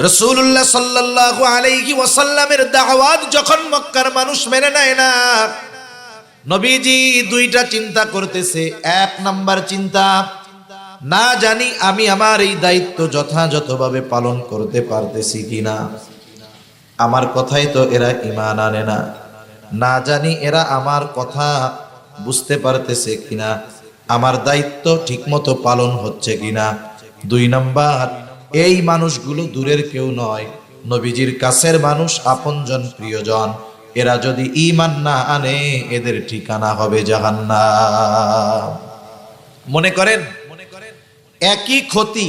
রাসূলুল্লাহ সাল্লাল্লাহু আলাইহি ওয়াসাল্লামের দাওয়াত যখন মক্কার মানুষ মেনে নেয় না, নবীজি দুইটা চিন্তা করতেছে। এক নাম্বার চিন্তা, না জানি আমি আমার এই দায়িত্ব যথাযথভাবে পালন করতে পারতেছি কিনা, আমার কথাই তো এরা ঈমান আনে না, না জানি এরা আমার কথা বুঝতে পারতেছে কিনা, আমার দায়িত্ব ঠিকমতো পালন হচ্ছে কিনা। দুই নাম্বার, এই মানুষগুলো দূরের কেউ নয়, নবীজির কাছের মানুষ, আপনজন, প্রিয়জন। এরা যদি ঈমান না আনে এদের ঠিকানা হবে জাহান্নাম। মনে করেন একই ক্ষতি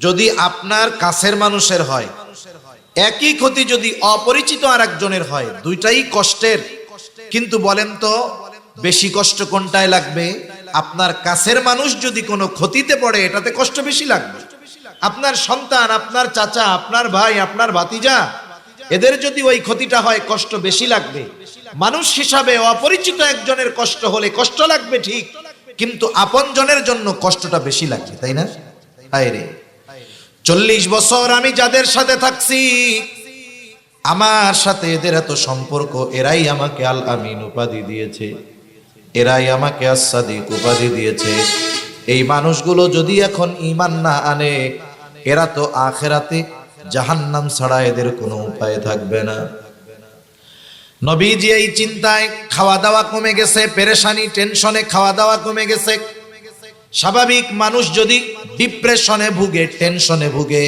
যদি আপনার কাছের মানুষের হয়, একই ক্ষতি যদি অপরিচিত আরেকজনের হয়, দুইটাই কষ্টের। কিন্তু বলেন তো বেশি কষ্ট কোনটায় লাগবে? আপনার কাছের মানুষ যদি কোনো ক্ষতিতে পড়ে এটাতে কষ্ট বেশি লাগবে। আপনার সন্তান, আপনার চাচা, আপনার ভাই, আপনার ভাতিজা, এদের যদি ওই ক্ষতিটা হয় কষ্ট বেশি লাগবে। মানুষ হিসাবে অপরিচিত একজনের কষ্ট হলে কষ্ট লাগবে ঠিক, কিন্তু আপনজনের জন্য কষ্টটা বেশি লাগবে, তাই না? হায়রে, 40 বছর আমি যাদের সাথে থাকছি, আমার সাথে এদের এত সম্পর্ক, এরাই আমাকে আল আমিন উপাধি দিয়েছে, এরাই আমাকে as-সাদিক উপাধি দিয়েছে। এই মানুষগুলো যদি এখন ঈমান না আনে, এরা তো আখিরাতে জাহান্নাম ছাড়া এদের কোনো উপায় থাকবে না। নবীজি এই চিন্তায়, খাওয়া দাওয়া কমে গেছে, পেরেশানি টেনশনে খাওয়া দাওয়া কমে গেছে। স্বাভাবিক মানুষ যদি ডিপ্রেশনে ভুগে, টেনশনে ভুগে,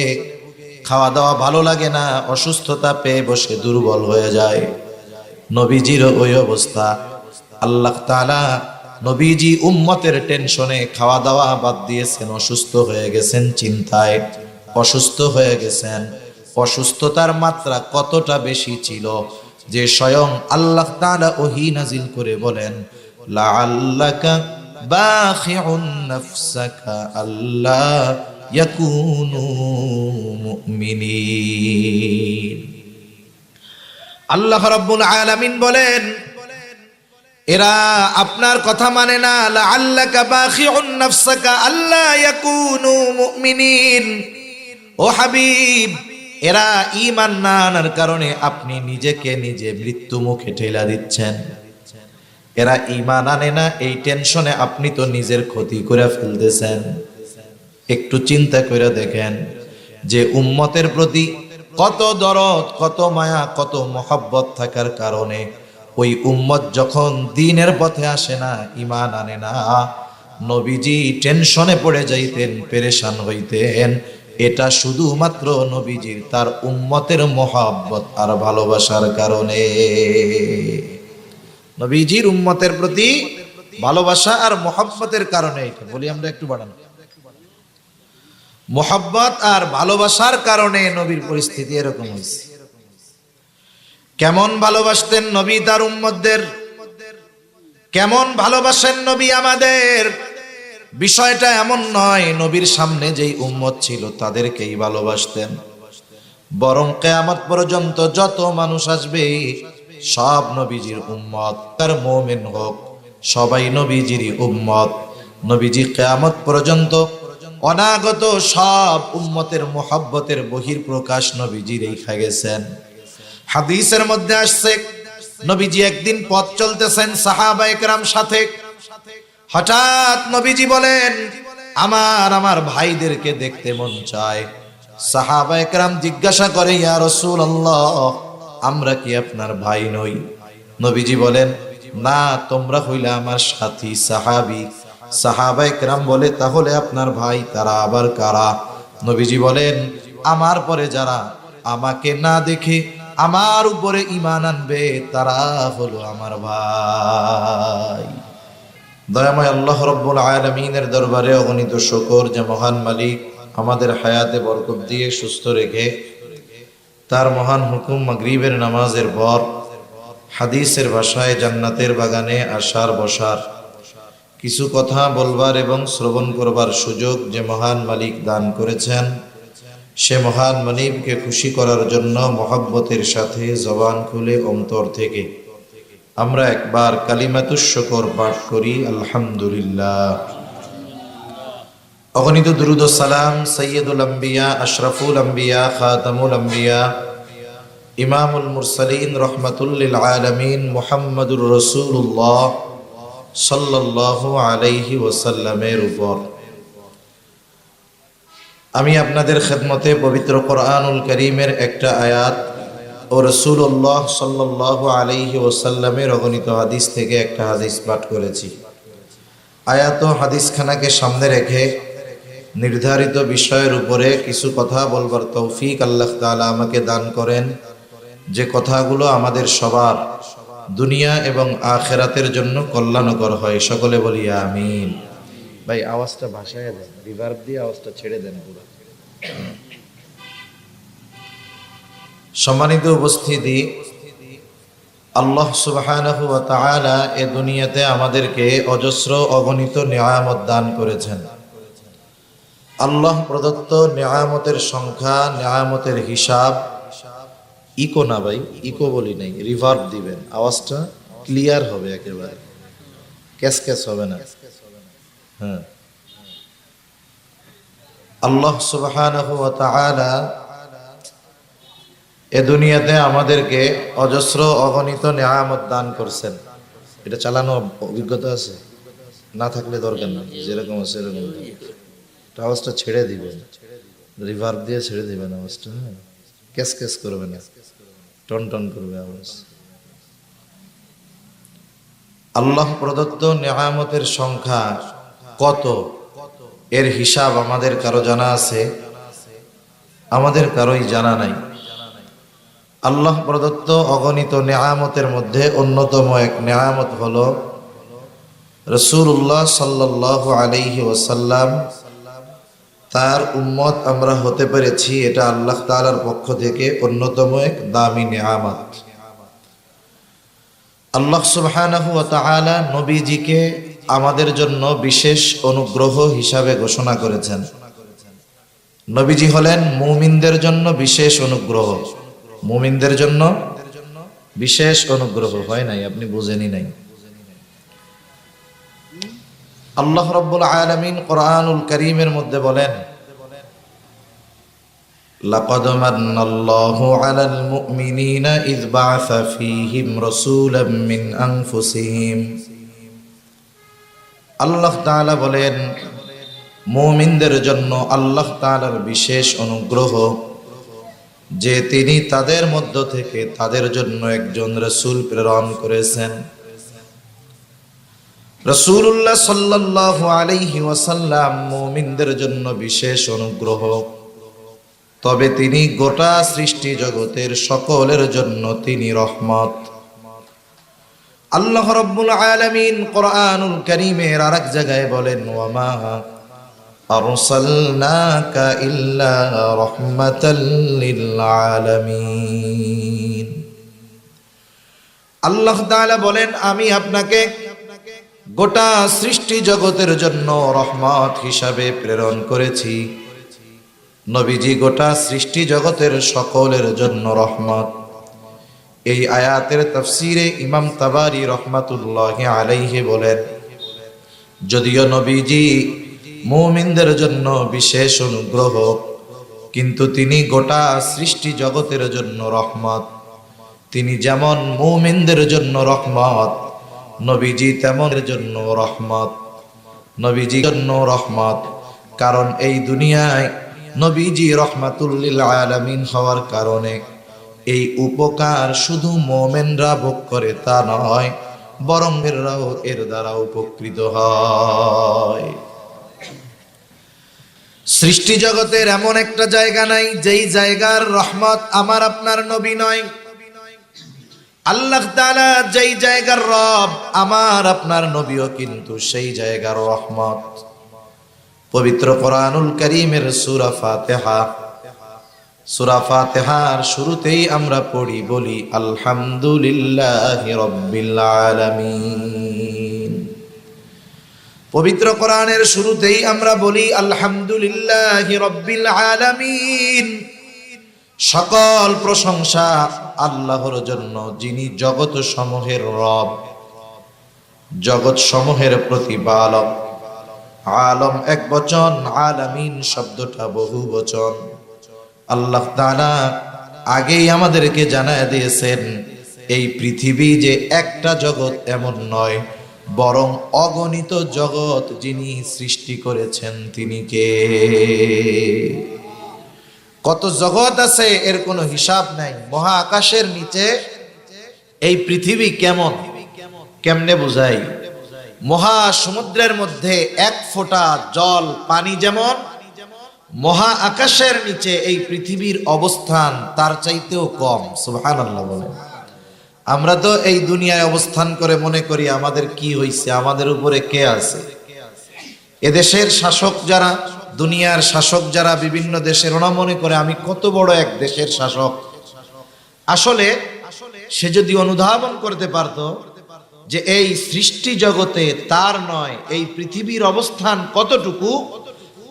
খাওয়া দাওয়া ভালো লাগে না, অসুস্থতা পেয়ে বসে দুর্বল হয়ে যায়। নবীজির ওই অবস্থা। আল্লাহ তাআলা নবীজি উম্মতের টেনশনে খাওয়া দাওয়া বাদ দিয়েছেন, অসুস্থ হয়ে গেছেন, চিন্তায় অসুস্থ হয়ে গেছেন। অসুস্থতার মাত্রা কতটা বেশি ছিল যে স্বয়ং আল্লাহ তাআলা ওহী নাজিল করে বলেন, লাআল্লাকা বাখিউন নাফসাকা আল্লা ইয়াকুনু মুমিনিন। আল্লাহ রাব্বুল আলামিন বলেন, এরা আপনার কথা মানে না, লাআল্লাকা বাখিউন নাফসাকা আল্লা ইয়াকুনু মুমিনিন। ও হাবিব, এরা ঈমান না আনার কারণে আপনি নিজেকে নিজে মৃত্যু মুখে ঠেলা দিচ্ছেন। এরা ঈমান আনে না, এই টেনশনে আপনি তো নিজের ক্ষতি করে ফেলতেছেন। একটু চিন্তা করে দেখেন যে উম্মতের প্রতি কত দরদ, কত মায়া, কত মহব্বত থাকার কারণে ওই উম্মত যখন দ্বীনের পথে আসে না, ঈমান আনে না, নবীজি টেনশনে পড়ে যাইতেন, পেরেশান হইতেন। এটা শুধুমাত্র নবীজির তার উম্মতের মহব্বত আর ভালোবাসার কারণে। নবীজির উম্মতের প্রতি ভালোবাসা আর মহব্বতের কারণে। এটা বলি আমরা একটু বাড়ানো, মহব্বত আর ভালোবাসার কারণে নবীর পরিস্থিতি এরকম হয়েছে। কেমন ভালোবাসতেন নবী তার উম্মতদের, কেমন ভালোবাসেন নবী আমাদের। বিষয়টা এমন নয় নবীর সামনে যেই উম্মত ছিল তাদেরকেই ভালোবাসতেন, বরং কিয়ামত পর্যন্ত যত মানুষ আসবে সব নবীজির উম্মত, তার মুমিন হোক, সবাই নবীজিরই উম্মত। নবীজি কিয়ামত পর্যন্ত অনাগত সব উম্মতের মুহাব্বতের বহিঃপ্রকাশ নবীজি রেখে গেছেন। হাদিসের মধ্যে আসছে, নবীজি একদিন পথ চলতেছেন সাহাবায়ে কেরাম সাথে, হঠাৎ নবীজি বলেন, আমার ভাইদেরকে দেখতে মন চায়। সাহাবায়ে কেরাম জিজ্ঞাসা করে, ইয়া রাসূলুল্লাহ, আমরা কি আপনার ভাই নই? নবীজি বলেন, না, তোমরা হইলে আমার সাথী সাহাবী। সাহাবায়ে কেরাম বলে, তাহলে আপনার ভাই তারা আবার কারা? নবীজি বলেন, আমার পরে যারা আমাকে না দেখে আমার উপরে ঈমান আনবে তারা হলো আমার ভাই। দয়াময় আল্লাহ রাব্বুল আলামিনের দরবারে অগণিত শুকর যে মহান মালিক আমাদের হায়াতে বরকত দিয়ে সুস্থ রেখে তার মহান হুকুম মাগরিবের নামাজের পর হাদিসের ভাষায় জান্নাতের বাগানে আসার বসার, কিছু কথা বলবার এবং শ্রবণ করবার সুযোগ যে মহান মালিক দান করেছেন, সে মহান মালিককে খুশি করার জন্য মহব্বতের সাথে জবান খুলে অন্তর থেকে আমরা একবার কালিমাতুশ শুকর পাঠ করি, আলহামদুলিল্লাহ। অগণিত দুরূদ ও সালাম সৈয়দুল আম্বিয়া, আশরাফুল আম্বিয়া, খাতামুল আম্বিয়া, ইমামুল মুরসালিন, রহমাতুল লিল আলামিন মুহাম্মদুর রাসূলুল্লাহ সাল্লাল্লাহু আলাইহি ওয়াসাল্লামের উপর আমি আপনাদের খেদমতে পবিত্র কোরআনুল কারীমের একটা আয়াত ও রাসূলুল্লাহ সাল্লাল্লাহু আলাইহি ওয়াসাল্লামের অগণিত হাদিস থেকে একটা হাদিস পাঠ করেছি। আয়াত ও হাদিসখানাকে সামনে রেখে নির্ধারিত বিষয়ের উপরে কিছু কথা বলবার তৌফিক আল্লাহ তাআলা আমাকে দান করেন, যে কথাগুলো আমাদের সবার দুনিয়া এবং আখিরাতের জন্য কল্যাণকর হয়। সকলে বলি আমিন। ভাই আওয়াজটা ভাষায় দেন, রিভার্ব দিয়ে আওয়াজটা ছেড়ে দেন পুরো। সম্মানিত উপস্থিতি, আল্লাহ সুবহানাহু ওয়া তাআলা এ দুনিয়াতে আমাদেরকে অজস্র অগণিত নিয়ামত দান করেছেন। আল্লাহ প্রদত্ত নিয়ামতের সংখ্যা, নিয়ামতের হিসাব ইকো না ভাই, ইকো বলি নাই, রিভার্ব দিবেন, আওয়াজটা ক্লিয়ার হবে, একেবারে ক্যাস ক্যাস হবে না। হ্যাঁ, আল্লাহ সুবহানাহু ওয়া তাআলা এ দুনিয়াতে আমাদেরকে অজস্র অগণিত নিয়ামত দান করছেন। এটা চালানো অভিজ্ঞতা আছে? না থাকলে দরকার না, যেরকম আছে এরকম আওয়াজটা ছেড়ে দিবেন, রিভার্ব দিয়ে ছেড়ে দিবেন আওয়াজটা। হ্যাঁ, ক্যাস ক্যাস করবে না, টন টন করবে আওয়াজ। আল্লাহ প্রদত্ত নিয়ামতের সংখ্যা কত, এর হিসাব আমাদের কারো জানা আছে? আমাদের কারোই জানা নাই। আল্লাহ প্রদত্ত অগণিত নিয়ামতের মধ্যে অন্যতম এক নিয়ামত হলো রাসূলুল্লাহ সাল্লাল্লাহু আলাইহি ওয়াসাল্লাম, তার উম্মত আমরা হতে পেরেছি। এটা আল্লাহ তাআলার পক্ষ থেকে অন্যতম এক দামি নিয়ামত। আল্লাহ সুবহানাহু ওয়া তাআলা নবীজিকে আমাদের জন্য বিশেষ অনুগ্রহ হিসাবে ঘোষণা করেছেন। নবীজি হলেন মুমিনদের জন্য বিশেষ অনুগ্রহ। মুমিনদের জন্য বিশেষ অনুগ্রহ হয় নাই, আপনি বুঝেনি নাই। আল্লাহ রাব্বুল আলামিন কোরআনুল কারীমের মধ্যে বলেন, লাকাদ মান্নাল্লাহু আলাল মুমিনিনা ইয বা'আসা ফীহিম রাসূলাম মিন আনফুসিহিম। আল্লাহ তাআলা বলেন, মুমিনদের জন্য আল্লাহ তাআলার বিশেষ অনুগ্রহ যে তিনি তাদের মধ্য থেকে তাদের জন্য একজন রাসূল প্রেরণ করেছেন। রাসূলুল্লাহ সাল্লাল্লাহু আলাইহি ওয়াসাল্লাম মুমিনদের জন্য বিশেষ অনুগ্রহ, তবে তিনি গোটা সৃষ্টি জগতের সকলের জন্য তিনি রহমত। আল্লাহ রাব্বুল আলামিন কোরআনুল কারীমের আরেক জায়গায় বলেন, ওয়ামা আরসালনাকা ইল্লা রাহমাতাল লিল আলামিন। আল্লাহ তাআলা বলেন, আমি আপনাকে গোটা সৃষ্টি জগতের জন্য রহমত হিসাবে প্রেরণ করেছি। নবীজি গোটা সৃষ্টি জগতের সকলের জন্য রহমত। এই আয়াতের তাফসিরে ইমাম তাবারি রহমাতুল্লাহি আলাইহি বলেন, যদিও নবীজি মুমিনদের জন্য বিশেষ অনুগ্রহ, কিন্তু তিনি গোটা সৃষ্টি জগতের জন্য রহমত। তিনি যেমন মুমিনদের জন্য রহমত, নবীজি তেমনের জন্য রহমত। নবীজির জন্য রহমত, কারণ এই দুনিয়ায় নবীজি রহমাতুল লিল আলামিন হওয়ার কারণে এই উপকার শুধু মুমিনরা ভোগ করে তা নয়, বরং এরাও এর দ্বারা উপকৃত হয়। সৃষ্টি জগতের এমন একটা জায়গা নাই যেই জায়গার রহমত আমার আপনার নবী নয়। আল্লাহ তাআলা যেই জায়গার রব, আমার আপনার নবীও কিন্তু সেই জায়গার রহমত। পবিত্র কোরআনুল কারীমের সূরা ফাতিহা, সূরা ফাতিহার শুরুতেই আমরা পড়ি, বলি আলহামদুলিল্লাহি রাব্বিল আলামিন। পবিত্র কোরআনের শুরুতেই আমরা বলি আলহামদুলিল্লাহি রাব্বিল আলামিন। সকল প্রশংসা আল্লাহর জন্য, যিনি জগৎ সমূহের রব, জগৎ সমূহের প্রতিপালক। আলম এক বচন, আলামিন শব্দটা বহু বচন। আল্লাহ তাআলা আগেই আমাদেরকে জানায় দিয়েছেন এই পৃথিবী যে একটা জগৎ এমন নয়, বরং অগণিত জগৎ যিনি সৃষ্টি করেছেন তিনি কে? কত জগৎ আছে এর কোনো হিসাব নাই। মহা আকাশের নিচে এই পৃথিবী কেমন, কেমনে বুঝাই? মহা সমুদ্রের মধ্যে এক ফোঁটা জল পানি যেমন, মহা আকাশের নিচে এই পৃথিবীর অবস্থান তার চাইতেও কম। সুবহানাল্লাহ বলেন। আমরা তো এই দুনিয়ায় অবস্থান করে মনে করি আমাদের কি হইছে, আমাদের উপরে কে আছে। এদেশের শাসক যারা, দুনিয়ার শাসক যারা বিভিন্ন দেশের, ওরা মনে করে আমি কত বড় এক দেশের শাসক। আসলে সে যদি অনুধাবন করতে পারত যে এই সৃষ্টি জগতে তার নয়, এই পৃথিবীর অবস্থান কতটুকু,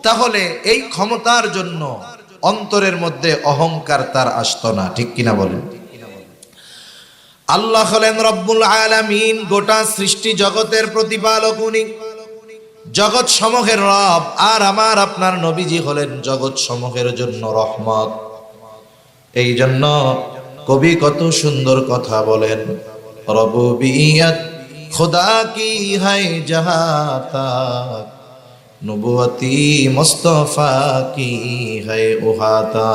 তাহলে এই ক্ষমতার জন্য অন্তরের মধ্যে অহংকার তার আসতো না। ঠিক কিনা বলেন? আল্লাহ হলেন রব্বুল আলামিন, গোটা সৃষ্টি জগতের প্রতিপালক উনি, জগৎ সমূহের রব। আর আমার আপনার নবীজি হলেন জগৎ সমূহের জন্য রহমত। এই জন্য কবি কত সুন্দর কথা বলেন, রবুবিয়ত খুদা কি হায় জাহাতা, নবুয়তি মুস্তাফা কি হায় উহাতা।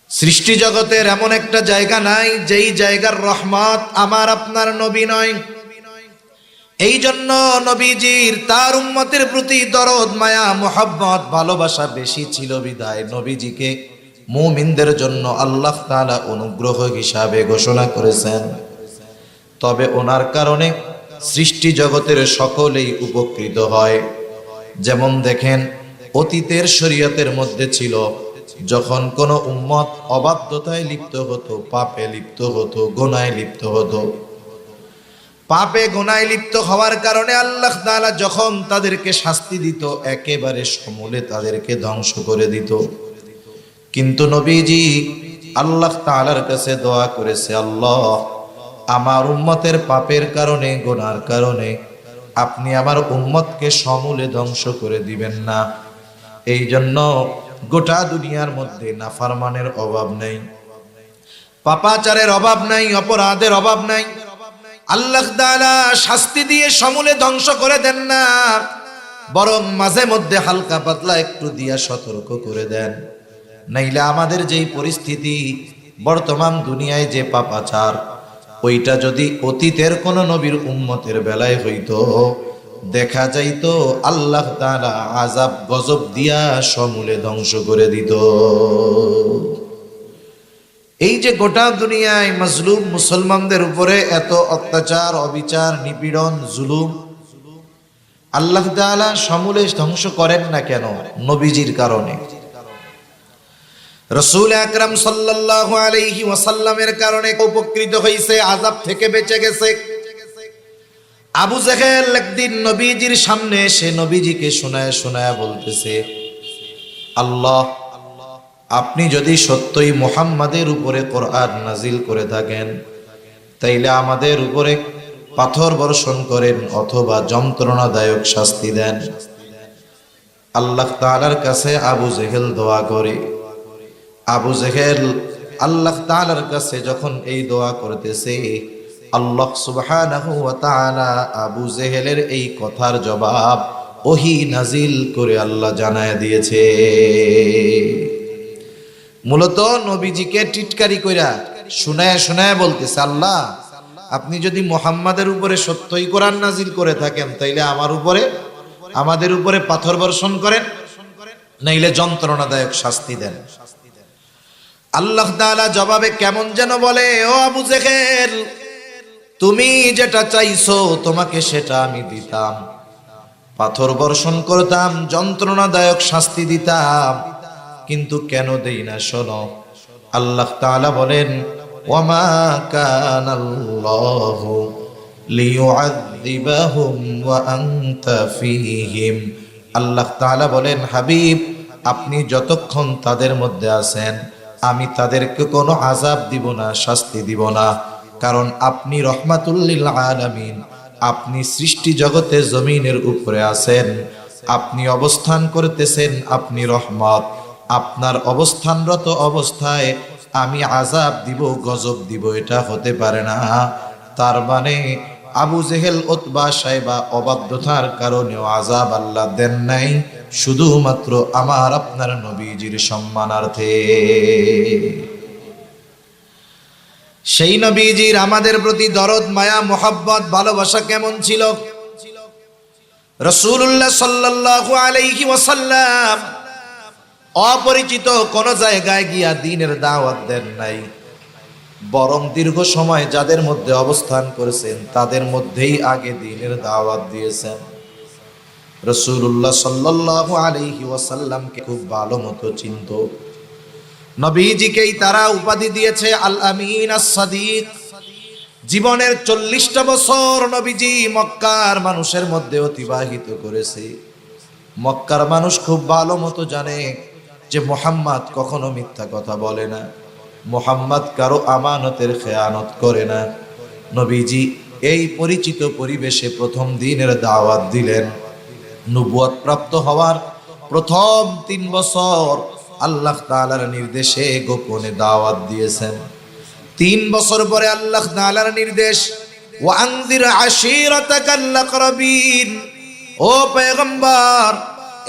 সৃষ্টি জগতের এমন একটা জায়গা নাই যেই জায়গার রহমত আমার আপনার নবী নয়। এই জন্য নবীজির তার উম্মতের প্রতি দরদ, মায়া, মোহাব্বত, ভালোবাসা বেশি ছিল বিধায় নবীজিকে মুমিনদের জন্য আল্লাহ তাআলা অনুগ্রহ হিসাবে ঘোষণা করেছেন। তবে ওনার কারণে সৃষ্টি জগতের সকলেই উপকৃত হয়। যেমন দেখেন, অতীতের শরীয়তের মধ্যে ছিল যখন কোন উম্মত অবাধ্যতায় লিপ্ত হতো, পাপে লিপ্ত হতো, গুনাহে লিপ্ত হতো, পাপে গুনাহে লিপ্ত হওয়ার কারণে আল্লাহ তাআলা যখন তাদেরকে শাস্তি দিত একেবারে সমূলে তাদেরকে ধ্বংস করে দিত। কিন্তু নবীজি আল্লাহ তাআলার কাছে দোয়া করেছে, আল্লাহ আমার উম্মতের পাপের কারণে, গুনার কারণে আপনি আমার উম্মতকে সমূলে ধ্বংস করে দিবেন না। এই জন্য গোটা দুনিয়ার মধ্যে নাফরমানের অভাব নেই, পাপাচারের অভাব নাই, অপরাধের অভাব নাই। আল্লাহ তাআলা শাস্তি দিয়ে সমূলে ধ্বংস করে দেন না, বরং মাঝে মধ্যে হালকা পাতলা একটু দিয়া সতর্ক করে দেন। নাইলে আমাদের যেই পরিস্থিতি বর্তমান দুনিয়ায়, যে পাপাচার, ওইটা যদি অতীতের কোন নবীর উম্মতের বেলায় হইতো, দেখা যাইতো আল্লাহ তাআলা আযাব গজব দিয়া সমূলে ধ্বংস করে দিত। এই যে গোটা দুনিয়ায় মাজলুম মুসলমানদের উপরে এত অত্যাচার, অবিচার, নিপীড়ন, জুলুম, আল্লাহ তাআলা সমূলে ধ্বংস করেন না কেন? নবীজির কারণে। রাসূল আকরাম সাল্লাল্লাহু আলাইহি ওয়াসাল্লামের কারণে উপকৃত হইছে, আযাব থেকে বেঁচে গেছে। আবু জেহেল একদিন নবীজির সামনে এসে নবীজিকে শোনায় শোনায় বলতেছে, আল্লাহ আপনি যদি সত্যই মুহাম্মাদের উপরে কোরআন নাজিল করে থাকেন, তাইলে আমাদের উপরে পাথর বর্ষণ করেন অথবা যন্ত্রণাদায়ক শাস্তি দেন। আল্লাহ তাআলার কাছে আবু জেহেল দোয়া করে। আবু জেহেল আল্লাহ তাআলার কাছে যখন এই দোয়া করতেছে, আল্লাহ সুবহানাহু ওয়া তাআলা আবু জেহেলের এই কথার জবাব ওহী নাজিল করে আল্লাহ জানায় দিয়েছে। মূলত নবীজিকে টিটকারি কইরা শোনায় শোনায় বলতেছে, আল্লাহ আপনি যদি মুহাম্মাদের উপরে সত্যই কোরআন নাজিল করে থাকেন, তাইলে আমাদের উপরে পাথর বর্ষণ করেন, নাইলে যন্ত্রণাদায়ক শাস্তি দেন। আল্লাহ তাআলা জবাবে কেমন যেন বলে, ও আবু জেহেল, তুমি যেটা চাইছো তোমাকে সেটা আমি দিতাম, পাথর বর্ষণ করতাম, যন্ত্রণাদায়ক শাস্তি দিতাম, কিন্তু কেন দেই না শোনো। আল্লাহ তাআলা বলেন, ওয়ামা কানাল্লাহু লিয়ুআযযিবাহুম ওয়া আনতা ফীহিম। আল্লাহ তাআলা বলেন, হাবিব আপনি যতক্ষণ তাদের মধ্যে আছেন আমি তাদেরকে কোনো আযাব দিব না, শাস্তি দিব না, কারণ আপনি রহমাতুল লিল আলামিন, আপনি সৃষ্টি জগতে জমিনের উপরে আছেন, আপনি অবস্থান করতেছেন, আপনি রহমত। আপনার অবস্থানরত অবস্থায় আমি আযাব দিব, গজব দিব, এটা হতে পারে না। তার মানে আবু জেহেল, উতবা, সাইবা অবাধ্যতার কারণেও আযাব আল্লাহ দেন নাই, শুধুমাত্র আমার আপনার নবীজির সম্মানার্থে। সেই নবীজির আমাদের প্রতি দরদ, মায়া, মোহাব্বত, ভালোবাসা কেমন ছিল? রাসূলুল্লাহ সাল্লাল্লাহু আলাইহি ওয়াসাল্লাম অপরিচিত কোন জায়গায় গিয়া দ্বীনের দাওয়াত দেন নাই, বরং দীর্ঘ সময় যাদের মধ্যে অবস্থান করেছেন তাদের মধ্যেই আগে দ্বীনের দাওয়াত দিয়েছেন। রাসূলুল্লাহ সাল্লাল্লাহু আলাইহি ওয়াসাল্লামকে খুব ভালো মতো চিনত। নবীজিকেই তারা উপাধি দিয়েছে আল আমিন, আস-সাদিক। জীবনের 40টা বছর নবীজি মক্কার মানুষের মধ্যে অতিবাহিত করেছে। মক্কার মানুষ খুব ভালো মতো জানে যে মুহাম্মদ কখনো মিথ্যা কথা বলে না, মুহাম্মদ কারো আমানতের খেয়ানত করে না। নবীজি এই পরিচিত পরিবেশে প্রথম দিনের দাওয়াত দিলেন। নবুয়ত প্রাপ্ত হওয়ার প্রথম 3 বছর আল্লাহ তাআলার নির্দেশে গোপনে দাওয়াত দিয়েছেন। 3 বছর পরে আল্লাহ তাআলার নির্দেশ, ওয়া আনযির আশীরাতাকাল আকরাবিন, ও পয়গম্বর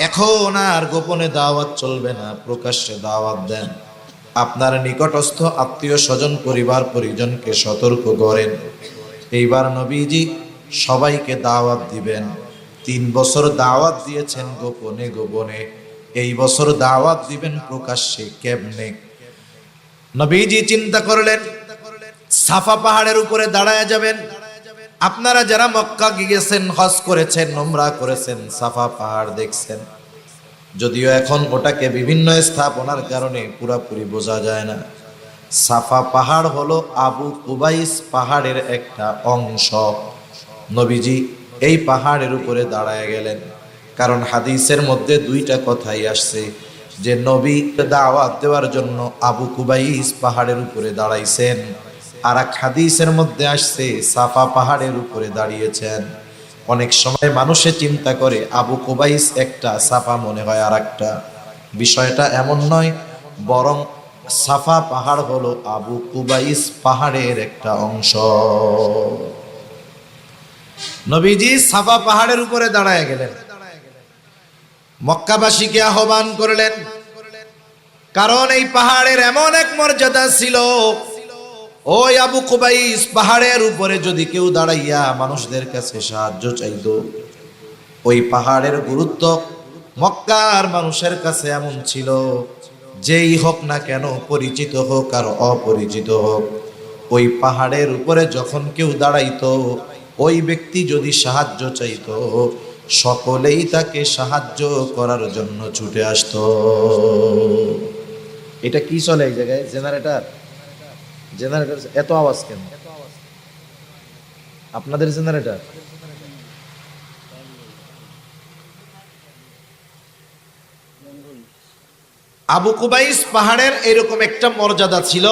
এখন আর গোপনে দাওয়াত চলবে না, প্রকাশ্যে দাওয়াত দেন। আপনার নিকটস্থ আত্মীয় স্বজন, পরিবার পরিজনকে সতর্ক করেন। এইবার নবীজি সবাইকে দাওয়াত দিবেন। 3 বছর দাওয়াত দিয়েছেন গোপনে গোপনে, এই বছর দাওয়াত দিবেন প্রকাশ্যে। কেমনে? নবীজি চিন্তা করলেন, সাফা পাহাড়ের উপরে দাঁড়ায় যাবেন। আপনারা যারা মক্কা গিয়েছেন, হজ করেছেন, উমরা করেছেন, সাফা পাহাড় দেখছেন, যদিও এখন ওটাকে বিভিন্ন স্থাপনার কারণে পুরোপুরি বোঝা যায় না। সাফা পাহাড় হলো আবু কুবাইস পাহাড়ের একটা অংশ। নবীজি এই পাহাড়ের উপরে দাঁড়ায় গেলেন, কারণ হাদিসের মধ্যে 2টা কথাই আসছে যে নবী দাওয়াত দেওয়ার জন্য আবু কুবাইস পাহাড়ের উপরে দাঁড়াইছেন, আর এক হাদিসের মধ্যে আসছে সাফা পাহাড়ের উপরে দাঁড়িয়েছেন। অনেক সময় মানুষে চিন্তা করে আবু কুবাইস একটা, সাফা মনে হয় আর একটা। বিষয়টা এমন নয়, বরং সাফা পাহাড় হলো আবু কুবাইস পাহাড়ের একটা অংশ। নবীজি সাফা পাহাড়ের উপরে দাঁড়ায় গেলেন, মক্কাবাসীকে আহ্বান করলেন, কারণ এই পাহাড়ের এমন এক মর্যাদা ছিল। ওই আবু কুবাইস পাহাড়ের উপরে যদি কেউ দাঁড়াইয়া মানুষদের কাছে সাহায্য চাইতো, ওই পাহাড়ের গুরুত্ব মক্কার মানুষের কাছে এমন ছিল, যেই হোক না কেন, পরিচিত হোক আর অপরিচিত হোক, ওই পাহাড়ের উপরে যখন কেউ দাঁড়াইতো, ওই ব্যক্তি যদি সাহায্য চাইতো, সকলেই তাকে সাহায্য করার জন্য ছুটে আসতো। এটা কি চলে এক জায়গায়? জেনারেটর এত আওয়াজ কেন? আপনাদের জেনারেটর? আবু কুবাইস পাহাড়ের এরকম একটা মর্যাদা ছিল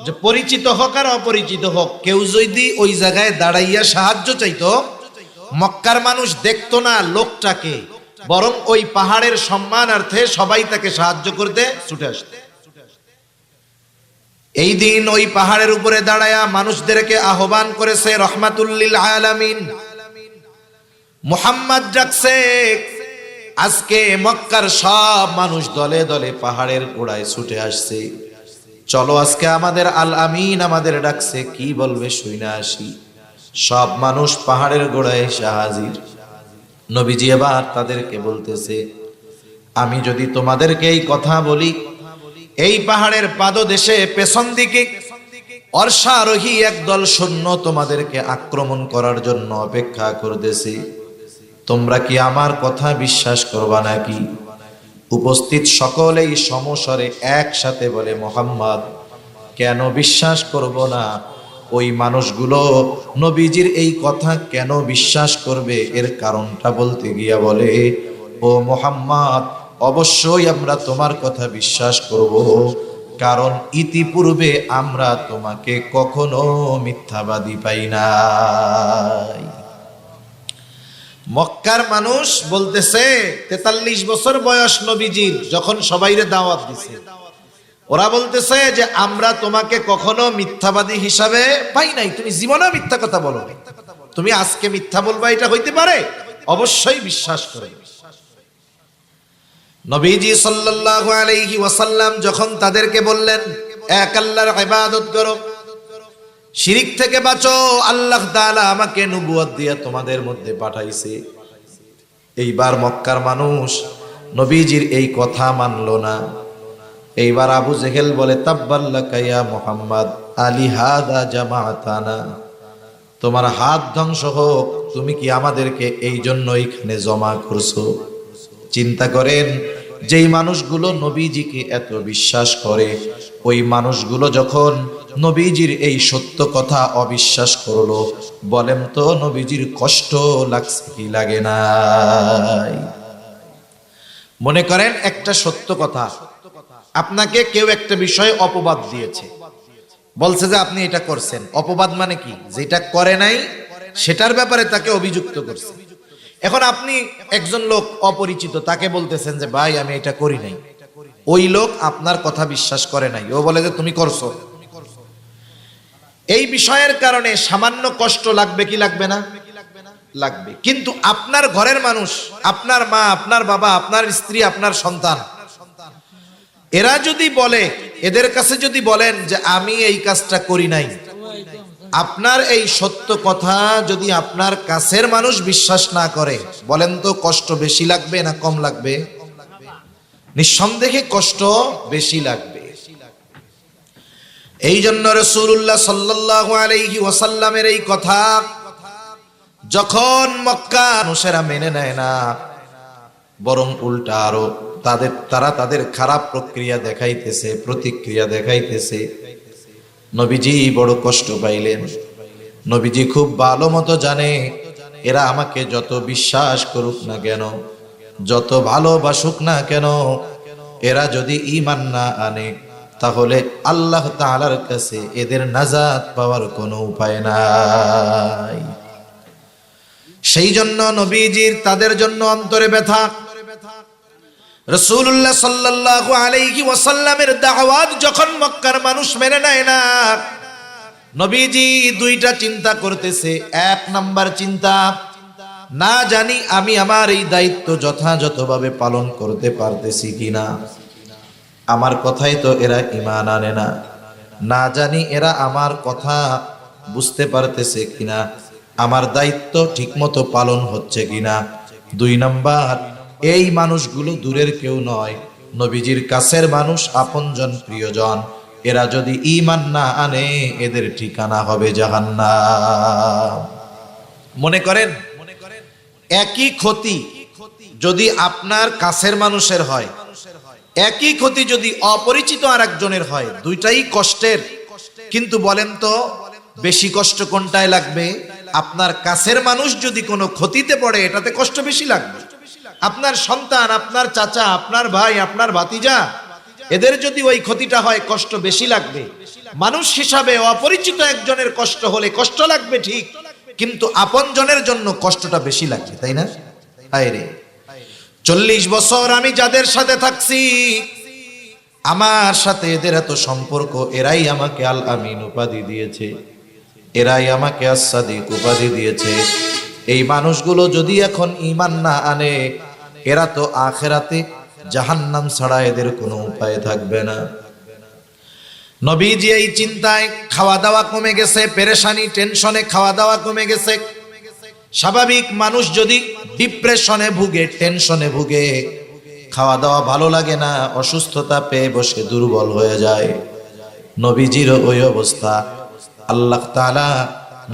যে পরিচিত হোক আর অপরিচিত হোক, কেউ যদি ওই জায়গায় দাঁড়াইয়া সাহায্য চাইতো, মক্কার মানুষ দেখতো না লোকটাকে, বরং ওই পাহাড়ের সম্মানার্থে সবাই তাকে সাহায্য করতে ছুটে আসতো। এই দিন ওই পাহাড়ের উপরে দাঁড়ায়া মানুষদেরকে আহ্বান করেছে রহমাতুল লিল আলামিন। মুহাম্মদ ডাকছে, আজকে মক্কার সব মানুষ দলে দলে পাহাড়ের গোড়ায় ছুটে আসছে। চলো আজকে আমাদের আল আমিন আমাদের ডাকছে, কি বলবে শুইনা আসি। সব মানুষ পাহাড়ের গোড়ায় এসে হাজির। নবীজি এবার তাদেরকে বলতেছে, আমি যদি তোমাদেরকে এই কথা বলি, এই পাহাড়ের পাদদেশে পেছন দিকে অশ্বারোহী একদল সৈন্য তোমাদেরকে আক্রমণ করার জন্য অপেক্ষা করতেছে, তোমরা কি আমার কথা বিশ্বাস করবা নাকি? উপস্থিত সকলেই সমস্বরে একসাথে বলে, মুহাম্মদ কেন বিশ্বাস করব না? ওই মানুষগুলো নবীজির এই কথা কেন বিশ্বাস করবে? এর কারণটা বলতে গিয়া বলে, ও মুহাম্মদ অবশ্যই আমরা তোমার কথা বিশ্বাস করব, কারণ ইতিপূর্বে আমরা তোমাকে কখনো মিথ্যাবাদী পাই নাই। মক্কার মানুষ বলতেছে 43 বছর বয়স নবীজির, যখন সবাইরে দাওয়াত দিছে, ওরা বলতেছে যে আমরা তোমাকে কখনো মিথ্যাবাদী হিসাবে পাই নাই, তুমি জীবনে মিথ্যা কথা বলো, তুমি আজকে মিথ্যা বলবা এটা হইতে পারে? অবশ্যই বিশ্বাস করে। নবীজি সাল্লাল্লাহু আলাইহি ওয়াসাল্লাম যখন তাদেরকে বললেন এক আল্লাহর ইবাদত করো, শিরিক থেকে বাঁচো, আল্লাহ তাআলা আমাকে নবুয়ত দিয়ে তোমাদের মধ্যে পাঠাইছে, এইবার মক্কার মানুষ নবীজির এই কথা মানলো না। এইবার আবু জেহেল বলে তাব্বাল্লাকা ইয়া মুহাম্মদ আলি হাদা জামাতানা, তোমার হাত ধ্বংস হোক, তুমি কি আমাদেরকে এই জন্য এখানে জমা করছো? চিন্তা করেন, যেই মানুষগুলো নবীজিকে এত বিশ্বাস করে, ওই মানুষগুলো যখন নবীজির এই সত্য কথা অবিশ্বাস করলো, বলেন তো নবীজির কষ্ট লাগছে কি লাগে নাই? মনে করেন একটা সত্য কথা, আপনাকে কেউ একটা বিষয়ে অপবাদ দিয়েছে, বলছে যে আপনি এটা করছেন। অপবাদ মানে কি? যেটা করে নাই সেটার ব্যাপারে তাকে অভিযুক্ত করছে। এখন আপনি একজন লোক অপরিচিত, তাকে বলতেছেন যে ভাই আমি এটা করি নাই, ওই লোক আপনার কথা বিশ্বাস করে নাই, ও বলে যে তুমি করছো। এই বিষয়ের কারণে সামান্য কষ্ট লাগবে কি লাগবে না? লাগবে। কিন্তু আপনার ঘরের মানুষ, আপনার মা, আপনার বাবা, আপনার স্ত্রী, আপনার সন্তান, এরা যদি বলে, এদের কাছে যদি বলেন যে আমি এই কাজটা করি নাই, আপনার এই সত্য কথা যদি আপনার কাছের মানুষ বিশ্বাস না করে, বলেন তো কষ্ট বেশি লাগবে না কম লাগবে? নিঃসন্দেহে কষ্ট বেশি লাগবে। এই জন্য রাসূলুল্লাহ সাল্লাল্লাহু আলাইহি ওয়াসাল্লামের এই কথা যখন মক্কা মানুষেরা মেনে নেয় না, বরং উল্টা আরো তাদের খারাপ প্রতিক্রিয়া দেখাইতেছে, নবীজি বড় কষ্ট পাইলেন। নবীজি খুব ভালো মতো জানে এরা আমাকে যত বিশ্বাস করুক না কেন, যত ভালোবাসুক না কেন, এরা যদি ঈমান না আনে, তাহলে আল্লাহ তাআলার কাছে এদের নাজাত পাওয়ার কোনো উপায় নাই। সেই জন্য নবীজির তাদের জন্য অন্তরে ব্যথা। রাসূলুল্লাহ সাল্লাল্লাহু আলাইহি ওয়াসাল্লামের দাওয়াত যখন মক্কার মানুষ মেনে নেয় না, নবীজি দুইটা চিন্তা করতেছে। এক নাম্বার চিন্তা, না জানি আমি আমার এই দায়িত্ব যথাযথভাবে পালন করতে পারতেছি কিনা, আমার কথাই তো এরা ঈমান আনে না, না জানি এরা আমার কথা বুঝতে পারতেছে কিনা, আমার দায়িত্ব ঠিকমতো পালন হচ্ছে কিনা। দুই নাম্বার, এই মানুষগুলো দূরের কেউ নয়, নবীজির কাছের মানুষ, আপনজন, প্রিয়জন, এরা যদি ঈমান না আনে এদের ঠিকানা হবে জাহান্নাম। মনে করেন একই ক্ষতি যদি আপনার কাছের মানুষের হয়, একই ক্ষতি যদি অপরিচিত আরেকজনের হয়, দুইটাই কষ্টের, কিন্তু বলেন তো বেশি কষ্ট কোনটায় লাগবে? আপনার কাছের মানুষ যদি কোনো ক্ষতিতে পড়ে এটাতে কষ্ট বেশি লাগবে। আপনার সন্তান, আপনার চাচা, আপনার ভাই, আপনার ভাতিজা, এদের যদি ওই ক্ষতিটা হয় কষ্ট বেশি লাগবে। মানুষ হিসাবে অপরিচিত একজনের কষ্ট হলে কষ্ট লাগবে ঠিক, কিন্তু আপনজনের জন্য কষ্টটা বেশি লাগবে, তাই না? আরে 40 বছর আমি যাদের সাথে থাকছি, আমার সাথে এদের এত সম্পর্ক, এরাই আমাকে আল আমিন উপাধি দিয়েছে, এরাই আমাকে as-সাদিক উপাধি দিয়েছে। এই মানুষগুলো যদি এখন ঈমান না আনে, এরা তো আখিরাতে জাহান্নাম ছাড়া এদের কোনো উপায় থাকবে না। নবীজি এই চিন্তায়, খাওয়া দাওয়া কমে গেছে, পেরেশানি টেনশনে খাওয়া দাওয়া কমে গেছে। স্বাভাবিক মানুষ যদি ডিপ্রেশনে ভুগে, টেনশনে ভুগে, খাওয়া দাওয়া ভালো লাগে না, অসুস্থতা পেয়ে বসে দুর্বল হয়ে যায়। নবীজির ওই অবস্থা। আল্লাহ তাআলা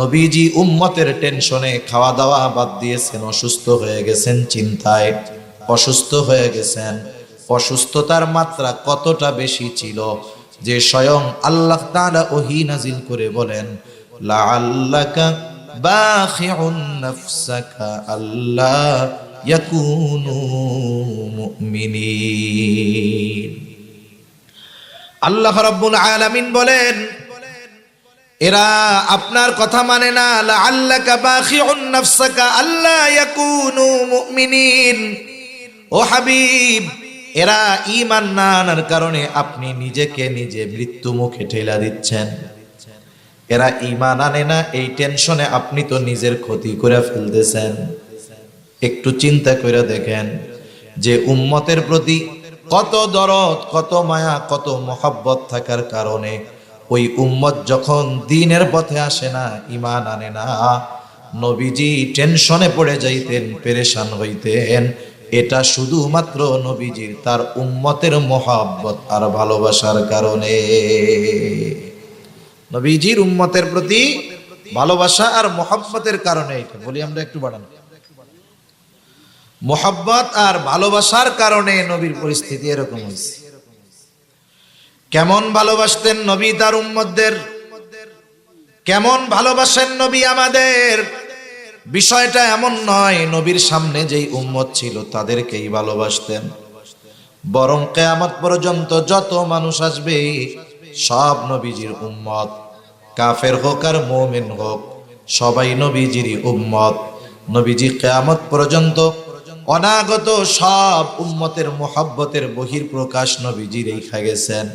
নবীজি উম্মতের টেনশনে খাওয়া দাওয়া বাদ দিয়েছেন, অসুস্থ হয়ে গেছেন, চিন্তায় অসুস্থ হয়ে গেছেন। অসুস্থতার মাত্রা কতটা বেশি ছিল যে স্বয়ং আল্লাহ তাআলা ওহী নাজিল করে বলেন, লাআল্লাকা বাখিউন নাফসাকা আল্লা ইয়াকুনু মুমিনিন। আল্লাহ রাব্বুল আলামিন বলেন, এরা আপনার কথা মানে না। লাআল্লাকা বাখিউন নাফসাকা আল্লা ইয়াকুনু মুমিনিন। ও হাবিব, এরা ঈমান না আনার কারণে আপনি নিজেকে নিজে মৃত্যু মুখে ঠেলা দিচ্ছেন। এরা ঈমান আনে না, এই টেনশনে আপনি তো নিজের ক্ষতি করে ফেলতেছেন। একটু চিন্তা করে দেখেন যে উম্মতের প্রতি কত দরদ, কত মায়া, কত মহব্বত থাকার কারণে ওই উম্মত যখন দ্বীনের পথে আসে না, ঈমান আনে না, নবীজি টেনশনে পড়ে যাইতেন, পেরেশান হইতেন। এটা শুধুমাত্র নবীজির তার উম্মতের মহব্বত আর ভালোবাসার কারণে। নবীজির উম্মতের প্রতি ভালোবাসা আর মহব্বতের কারণে। এটা বলি আমরা একটু বাড়ান। মহব্বত আর ভালোবাসার কারণে নবীর পরিস্থিতি এরকম হয়েছে। কেমন ভালোবাসতেন নবী তার উম্মতদের, কেমন ভালোবাসেন নবী আমাদের। বিষয়টা এমন নয় নবীর সামনে যেই উম্মত ছিল তাদেরকেই ভালোবাসতেন, বরং কিয়ামত পর্যন্ত যত মানুষ আসবে সব নবীজির উম্মত, কাফের হোক আর মুমিন হোক, সবাই নবীজিরই উম্মত। নবীজি কিয়ামত পর্যন্ত অনাগত সব উম্মতের মুহাব্বতের বহিঃপ্রকাশ নবীজি রেখে গেছেন।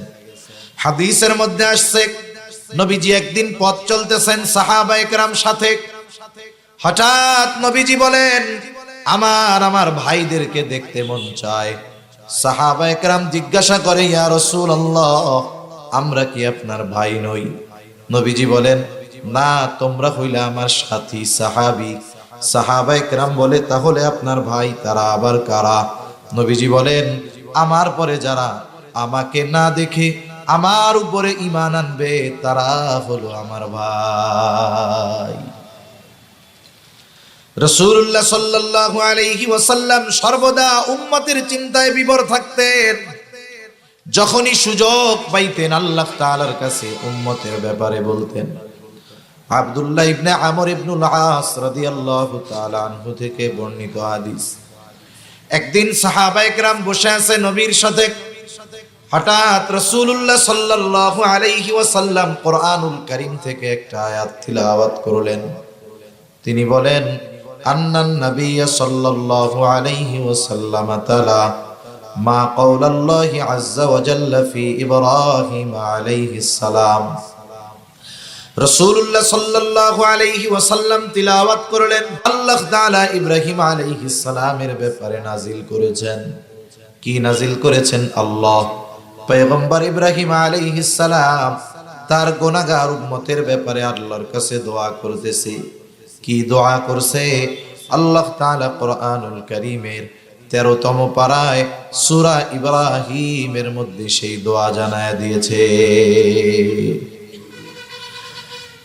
হাদিসের মধ্যে আসছে নবীজি একদিন পথ চলতেছেন সাহাবায়ে কেরাম সাথে, হঠাৎ নবীজি বলেন আমার ভাইদেরকে দেখতে মন চায়। সাহাবায়ে কেরাম জিজ্ঞাসা করে, ইয়া রাসূলুল্লাহ, আমরা কি আপনার ভাই নই? নবীজি বলেন, না, তোমরা হইলা আমার সাথী সাহাবী। সাহাবায়ে কেরাম বলে, তাহলে আপনার ভাই তারা আবার কারা? নবীজি বলেন, আমার পরে যারা আমাকে না দেখে আমার উপরে ঈমান আনবে তারা হলো আমার ভাই। রাসূলুল্লাহ সাল্লাল্লাহু আলাইহি ওয়াসাল্লাম সর্বদা উম্মতের চিন্তায় বিভোর থাকতেন। যখনই সুযোগ পাইতেন আল্লাহ তাআলার কাছে উম্মতের ব্যাপারে বলতেন। আব্দুল্লাহ ইবনে আমর ইবনুল আস রাদিয়াল্লাহু তাআলা আনহু থেকে বর্ণিত হাদিস, একদিন সাহাবায়ে কেরাম বসে আছে নবীর সাথে, হঠাৎ রাসূলুল্লাহ সাল্লাল্লাহু আলাইহি ওয়াসাল্লাম কোরআনুল কারীম থেকে একটা আয়াত তিলাওয়াত করলেন। তিনি বলেন, আন্নান নাবিয়্য সাল্লাল্লাহু আলাইহি ওয়াসাল্লাম তাআলা মা কাওলাল্লাহি আযজা ওয়া জাল্লা ফি ইব্রাহিম আলাইহিস সালাম। রাসূলুল্লাহ সাল্লাল্লাহু আলাইহি ওয়াসাল্লাম তিলাওয়াত করলেন, আল্লাহ তাআলা ইব্রাহিম আলাইহিস সালামের ব্যাপারে নাজিল করেছেন। কি নাজিল করেছেন? আল্লাহ পয়গম্বর ইব্রাহিম আলাইহিস সালাম তার গুনাহগার উম্মতের ব্যাপারে আল্লাহর কাছে দোয়া করতেছে। কি দোয়া করছে? আল্লাহ তাআলা কোরআনুল কারীমের 13তম পারায় সূরা ইব্রাহিমের মধ্যে সেই দোয়া জানায় দিয়েছে।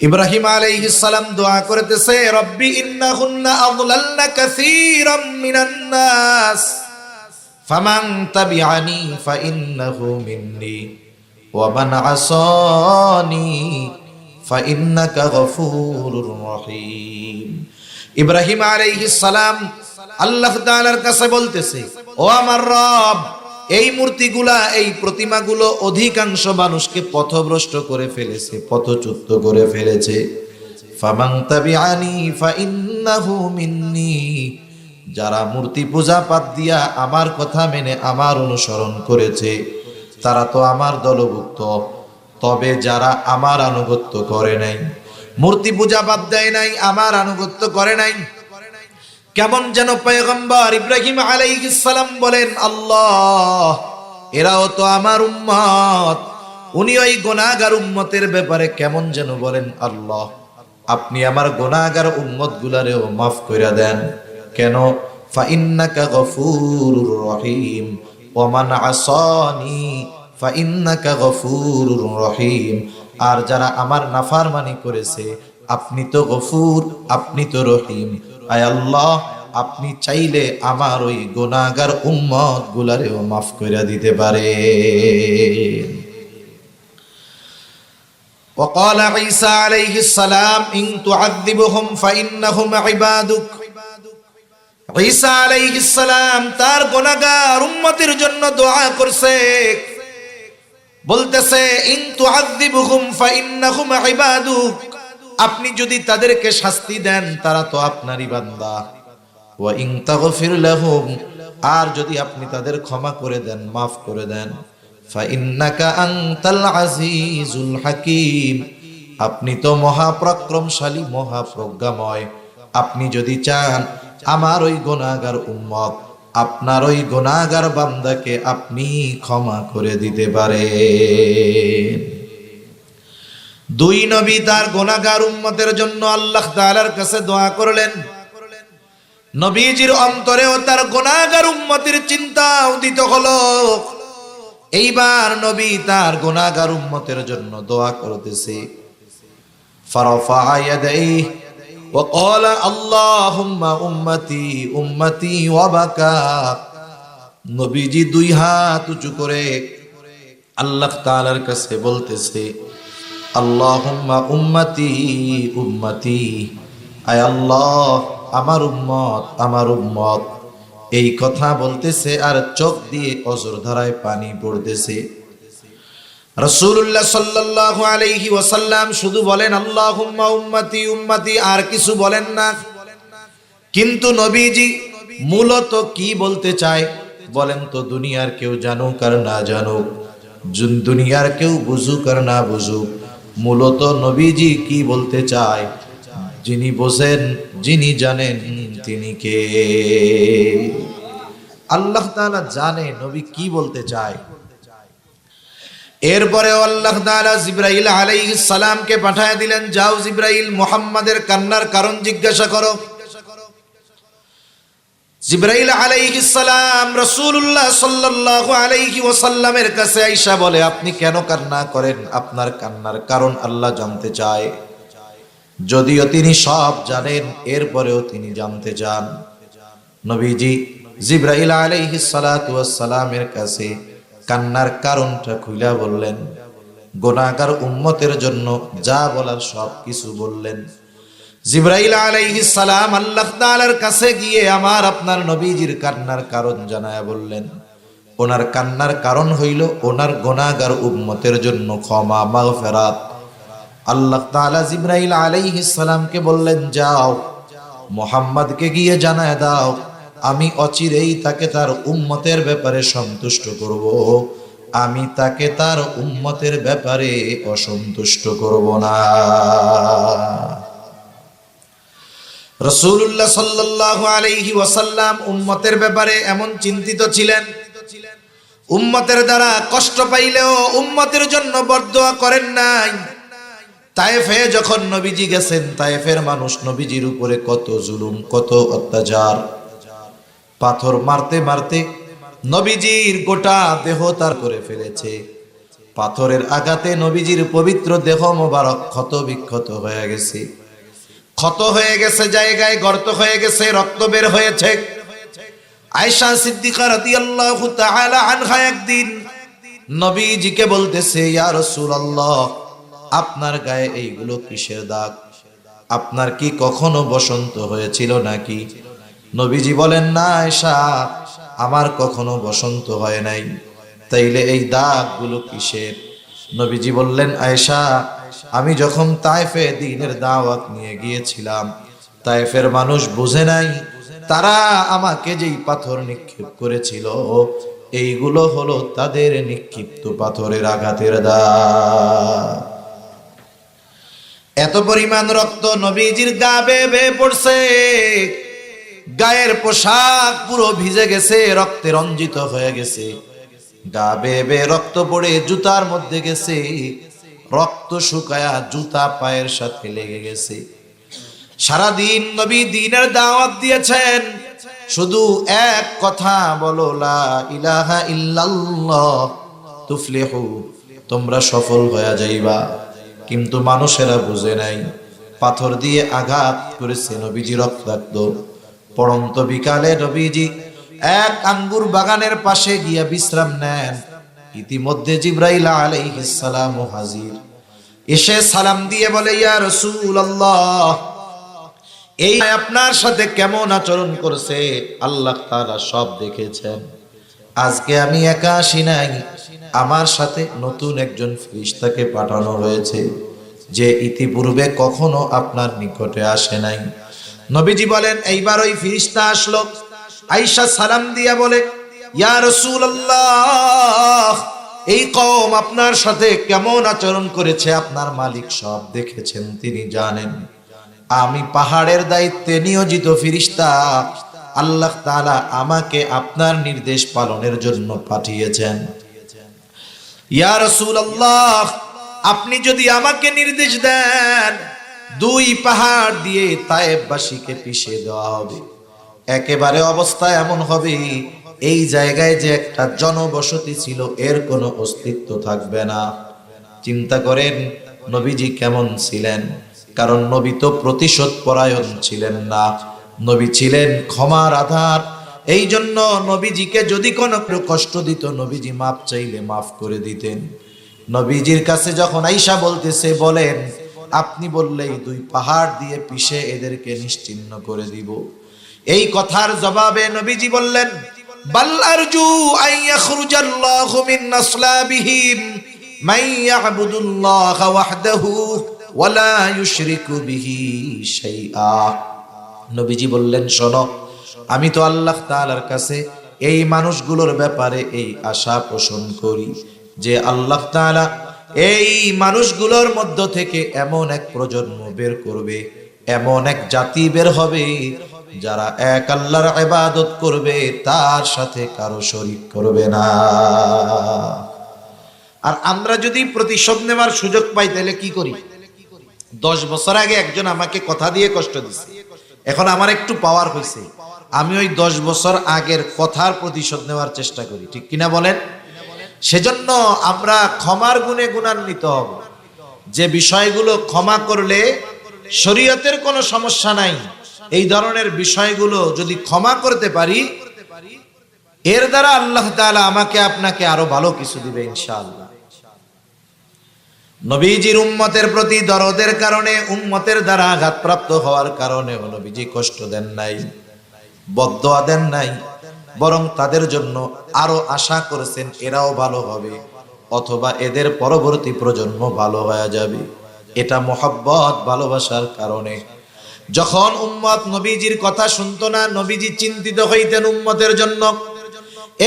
ইব্রাহিম আলাইহিস সালাম দোয়া করতেছে, রব্বি ইন্নাহুন্না আযলালনা কাসীরাম মিনান নাস ফামান তাবিআনি ফাইন্নাহু মিন্নি ওয়া মান আসানি ফাইন্নাকা গফুরুর রহিম। ইব্রাহিম আলাইহিস সালাম আল্লাহ তাআলার কাছে বলতেছে, ও আমার রব, এই মূর্তিগুলা, এই প্রতিমাগুলো অধিকাংশ মানুষকে পথভ্রষ্ট করে ফেলেছে, পথচ্যুত করে ফেলেছে। ফামান তাবিআনি ফাইন্নাহু মিন্নি, যারা মূর্তি পূজা বাদ দিয়া আমার কথা মেনে আমার অনুসরণ করেছে তারা তো আমার দলভুক্ত। তবে যারা আমার আনুগত্য করে নাই, মূর্তি পূজা বাদ দেয় নাই, আমার আনুগত্য করে নাই, কেমন যেন পয়গম্বর ইব্রাহিম আলাইহিস সালাম বলেন, আল্লাহ, এরাও তো আমার উম্মত। উনি ওই গুনাহগার উম্মতের ব্যাপারে কেমন যেন বলেন, আল্লাহ, আপনি আমার গুনাহগার উম্মত গুলারেও মাফ করে দেন। কেন? ফাইন্নাকা গফুরুর রহিম ওয়া মান আসানি ফাইন্নাকা গফুরুর রহিম। আর যারা আমার নাফরমানি করেছে আপনি তো গফুর, আপনি তো রহিম। আয় আল্লাহ, আপনি চাইলে আমার ওই গুনাহগার উম্মত গুলারেও মাফ করে দিতে পারেন। وقال عيسى عليه السلام إن تعذبهم فإنهم عبادك। ঈসা আলাইহিস সালাম তার গুনাহগার উম্মতের জন্য দোয়া করছে, বলতেছে ইন তুআযিবুহুম ফাইন্নাহুম ইবাদুক, আপনি যদি তাদেরকে শাস্তি দেন তারা তো আপনারই বান্দা, ওয়া ইন তাগফির লাহুম, আর যদি আপনি তাদের ক্ষমা করে দেন, মাফ করে দেন, ফাইন্নাকা আনতাল আজিজুল হাকীম, আপনি তো মহাপরাক্রমশালী মহাপ্রজ্ঞাময়। আপনি যদি চান আমার ওই গুনাহগার উম্মত, আপনার ওই গুনাহগার বান্দাকে আপনি ক্ষমা করে দিতে পারেন। দুই নবী তার গুনাহগার উম্মতের জন্য আল্লাহ তাআলার কাছে দোয়া করলেন। নবীজির অন্তরেও তার গুনাহগার উম্মতের চিন্তা উদিত হলো। এইবার নবী তার গুনাহগার উম্মতের জন্য দোয়া করতেছে। ফারাফা ইয়াদাইহি ওয়া ক্বালা আল্লাহুম্মা উম্মতি উম্মতি ওয়া বাকা। নবীজি দুই হাত উঁচু করে আল্লাহ তাআলার কাছে বলতেছে, আল্লাহুম্মা উম্মতি উম্মতি, আয় আল্লাহ আমার উম্মত আমার উম্মত। এই কথা বলতেছে আর চোখ দিয়ে অঝর ধারায় পানি পড়তেছে। রাসূলুল্লাহ সাল্লাল্লাহু আলাইহি ওয়াসাল্লাম শুধু বলেন আল্লাহুম্মা উম্মতি উম্মতি, আর কিছু বলেন না। কিন্তু নবীজি মূলত কি বলতে চায় বলেন তো? দুনিয়ার কেউ জানুক আর না জানুক, দুনিয়ার কেউ বুঝুক আর না বুঝুক, মূলত নবীজি কি বলতে চায় যিনি বোঝেন, যিনি জানেন তিনি কে? আল্লাহ তাআলা জানে নবী কি বলতে চায়। এরপরে আল্লাহ তাআলা জিবরাইল আলাইহিস সালামকে পাঠিয়ে দিলেন, যাও জিবরাইল মুহাম্মাদের কান্নার কারণ জিজ্ঞাসা করো। জিবরাইল আলাইহিস সালাম রাসূলুল্লাহ সাল্লাল্লাহু আলাইহি ওয়াসাল্লামের কাছে আয়েশা বলে, আপনি কেন কান্না করেন? আপনার কান্নার কারণ আল্লাহ জানতে চায়। যদিও তিনি সব জানেন, এরপরেও তিনি জানতে চান। নবীজি জিবরাইল আলাইহিস সালাতু ওয়াস সালামের কাছে কান্নার কারণটা খুলে বললেন। গুনাহগার উম্মতের জন্য যা বলার সব কিছু বললেন। জিবরাইল আলাইহিস সালাম আল্লাহ তাআলার কাছে গিয়ে আমার আপনার নবীজির কান্নার কারণ জানায়া বললেন। ওনার কান্নার কারণ হইল ওনার গুনাহগার উম্মতের জন্য ক্ষমা মাগফিরাত। আল্লাহ তাআলা জিবরাইল আলাইহিস সালামকে বললেন, যাও মুহাম্মদকে গিয়ে জানায়া দাও, আমি অচিরেই তাকে তার উম্মতের ব্যাপারে সন্তুষ্ট করব, আমি তাকে তার উম্মতের ব্যাপারে অসন্তুষ্ট করব না। রাসূলুল্লাহ সাল্লাল্লাহু আলাইহি ওয়াসাল্লাম উম্মতের ব্যাপারে এমন চিন্তিত ছিলেন, উম্মতের দ্বারা কষ্ট পাইলেও উম্মতের জন্য বরদোয়া করেন নাই। তায়েফে যখন নবীজি গেছেন, তায়েফের মানুষ নবীজির উপরে কত জুলুম কত অত্যাচার, পাথর মারতে মারতে নবীজির গোটা দেহ তার করে ফেলেছে। পাথরের আঘাতে নবীজির পবিত্র দেহ মোবারক ক্ষত বিক্ষত হয়ে গেছে, ক্ষত হয়ে গেছে, জায়গায় গর্ত হয়ে গেছে, রক্ত বের হয়েছে। আয়েশা সিদ্দিকা রাদিয়াল্লাহু তাআলা আনহা একদিন নবীজিকে বলতেছে, ইয়া রাসূলুল্লাহ, আপনার গায়ে এইগুলো কিসের দাগ? আপনার কি কখনো বসন্ত হয়েছিল নাকি? নবীজি বলেন, না আয়েশা, আমার কখনো বসন্ত হয় নাই। তাইলে এই দাগগুলো কিসের? নবীজি বললেন, আয়েশা, আমি যখন তায়েফে দ্বীনের দাওয়াত নিয়ে গিয়েছিলাম, তায়েফের মানুষ বুঝে নাই, তারা আমাকে যেই পাথর নিক্ষেপ করেছিল এইগুলো হলো তাদের নিক্ষিপ্ত পাথরের আঘাতের দাগ। এত পরিমাণ রক্ত নবীজির গা বেয়ে বেয়ে পড়ছে, গায়ের পোশাক পুরো ভিজে গেছে, রক্তে রঞ্জিত হয়ে গেছে, গা বেয়ে বেয়ে রক্ত পড়ে জুতার মধ্যে গেছে, রক্ত শুকায়া জুতা পায়ের সাথে লেগে গেছে। সারাদিন নবী দ্বীনের দাওয়াত দিয়েছেন, শুধু এক কথা বলো, লা ইলাহা ইল্লাল্লাহ তুফলিহু, তোমরা সফল হয়ে যাইবা। কিন্তু মানুষেরা বুঝে নাই, পাথর দিয়ে আঘাত করেছে, নবীজি রক্তাক্ত। পড়ন্ত বিকালে নবীজি এক আঙ্গুর বাগানের পাশে গিয়া বিশ্রাম নেন। ইতিমধ্যে জিবরাইল আলাইহিস সালাম হাজির, এসে সালাম দিয়ে বলে, ইয়া রাসূলুল্লাহ, এই আপনার সাথে কেমন আচরণ করছে আল্লাহ তাআলা সব দেখেছেন। আজকে আমি একা আসি নাই, আমার সাথে নতুন একজন ফেরেশতাকে পাঠানো হয়েছে, যে ইতিপূর্বে কখনো আপনার নিকটে আসে নাই। নবীজি বলেন, এইবার ওই ফেরেশতা আসলো। আয়েশা সালাম দিয়া বলে, ইয়া রাসূলুল্লাহ, এই কওম আপনার সাথে কেমন আচরণ করেছে আপনার মালিক সব দেখেছেন, তিনি জানেন। আমি পাহাড়ের দায়িত্বে নিয়োজিত ফেরেশতা, আল্লাহ তাআলা আমাকে আপনার নির্দেশ পালনের জন্য পাঠিয়েছেন। ইয়া রাসূলুল্লাহ, আপনি যদি আমাকে নির্দেশ দেন, 2 পাহাড় দিয়ে তায়েববাসীকে পিষে দেওয়া হবে। একেবারে অবস্থা এমন হবে, এই জায়গায় যে একটা জনবসতি ছিল এর কোনো অস্তিত্ব থাকবে না। চিন্তা করেন নবীজি কেমন ছিলেন, কারণ নবী তো প্রতিশোধ পরায়ণ ছিলেন না, নবী ছিলেন ক্ষমার আধার। এই জন্য নবীজিকে যদি কোনো কেউ কষ্ট দিত, নবীজি মাফ চাইলে মাফ করে দিতেন। নবীজির কাছে যখন আয়েশা বলতেছে, বলেন আপনি বললেই 2 পাহাড় দিয়ে পিষে এদেরকে নিশ্চিহ্ন করে দিব। এই কথার জবাবে নবীজি বললেন, বাল আরজু আন ইয়াখরুজাল্লাহু মিন নাসলাবিহিম মান ইয়াবুদুল্লাহ ওয়াহদাহু ওয়া লা ইউশরিকু বিহি শাইআ। নবীজি বললেন, শোনো, আমি তো আল্লাহ তাআলার কাছে এই মানুষগুলোর ব্যাপারে এই আশা পোষণ করি যে আল্লাহ তাআলা এই মানুষগুলোর মধ্য থেকে এমন এক প্রজন্ম বের করবে, এমন এক জাতি বের হবে যারা এক আল্লাহর ইবাদত করবে, তার সাথে কারো শরীক করবে না। আর আমরা যদি প্রতিশোধ নেওয়ার সুযোগ পাই তাহলে কি করি? 10 বছর আগে একজন আমাকে কথা দিয়ে কষ্ট দিছে, এখন আমার একটু পাওয়ার হয়েছে, আমি ওই 10 বছর আগের কথার প্রতিশোধ নেওয়ার চেষ্টা করি, ঠিক কিনা বলেন? সেজন্য আমরা ক্ষমার গুণে গুণান্বিত হব। যে বিষয়গুলো ক্ষমা করলে শরীয়তের কোনো সমস্যা নাই, এই ধরনের বিষয়গুলো যদি ক্ষমা করতে পারি, এর দ্বারা আল্লাহ তাআলা আমাকে আপনাকে আরো ভালো কিছু দিবে ইনশাআল্লাহ। নবীজির উম্মতের প্রতি দরদের কারণে, উম্মতের দ্বারা আঘাতপ্রাপ্ত হওয়ার কারণে নবীজি কষ্ট দেন নাই, বদদোয়া দেন নাই, বরং তাদের জন্য আরো আশা করেছেন এরাও ভালো হবে, অথবা এদের পরবর্তী প্রজন্ম ভালো হয়ে যাবে। এটা মহব্বত, ভালোবাসার কারণে। যখন উম্মত নবীজির কথা শুনতো না, নবীজি চিন্তিত হইতেন উম্মতের জন্য।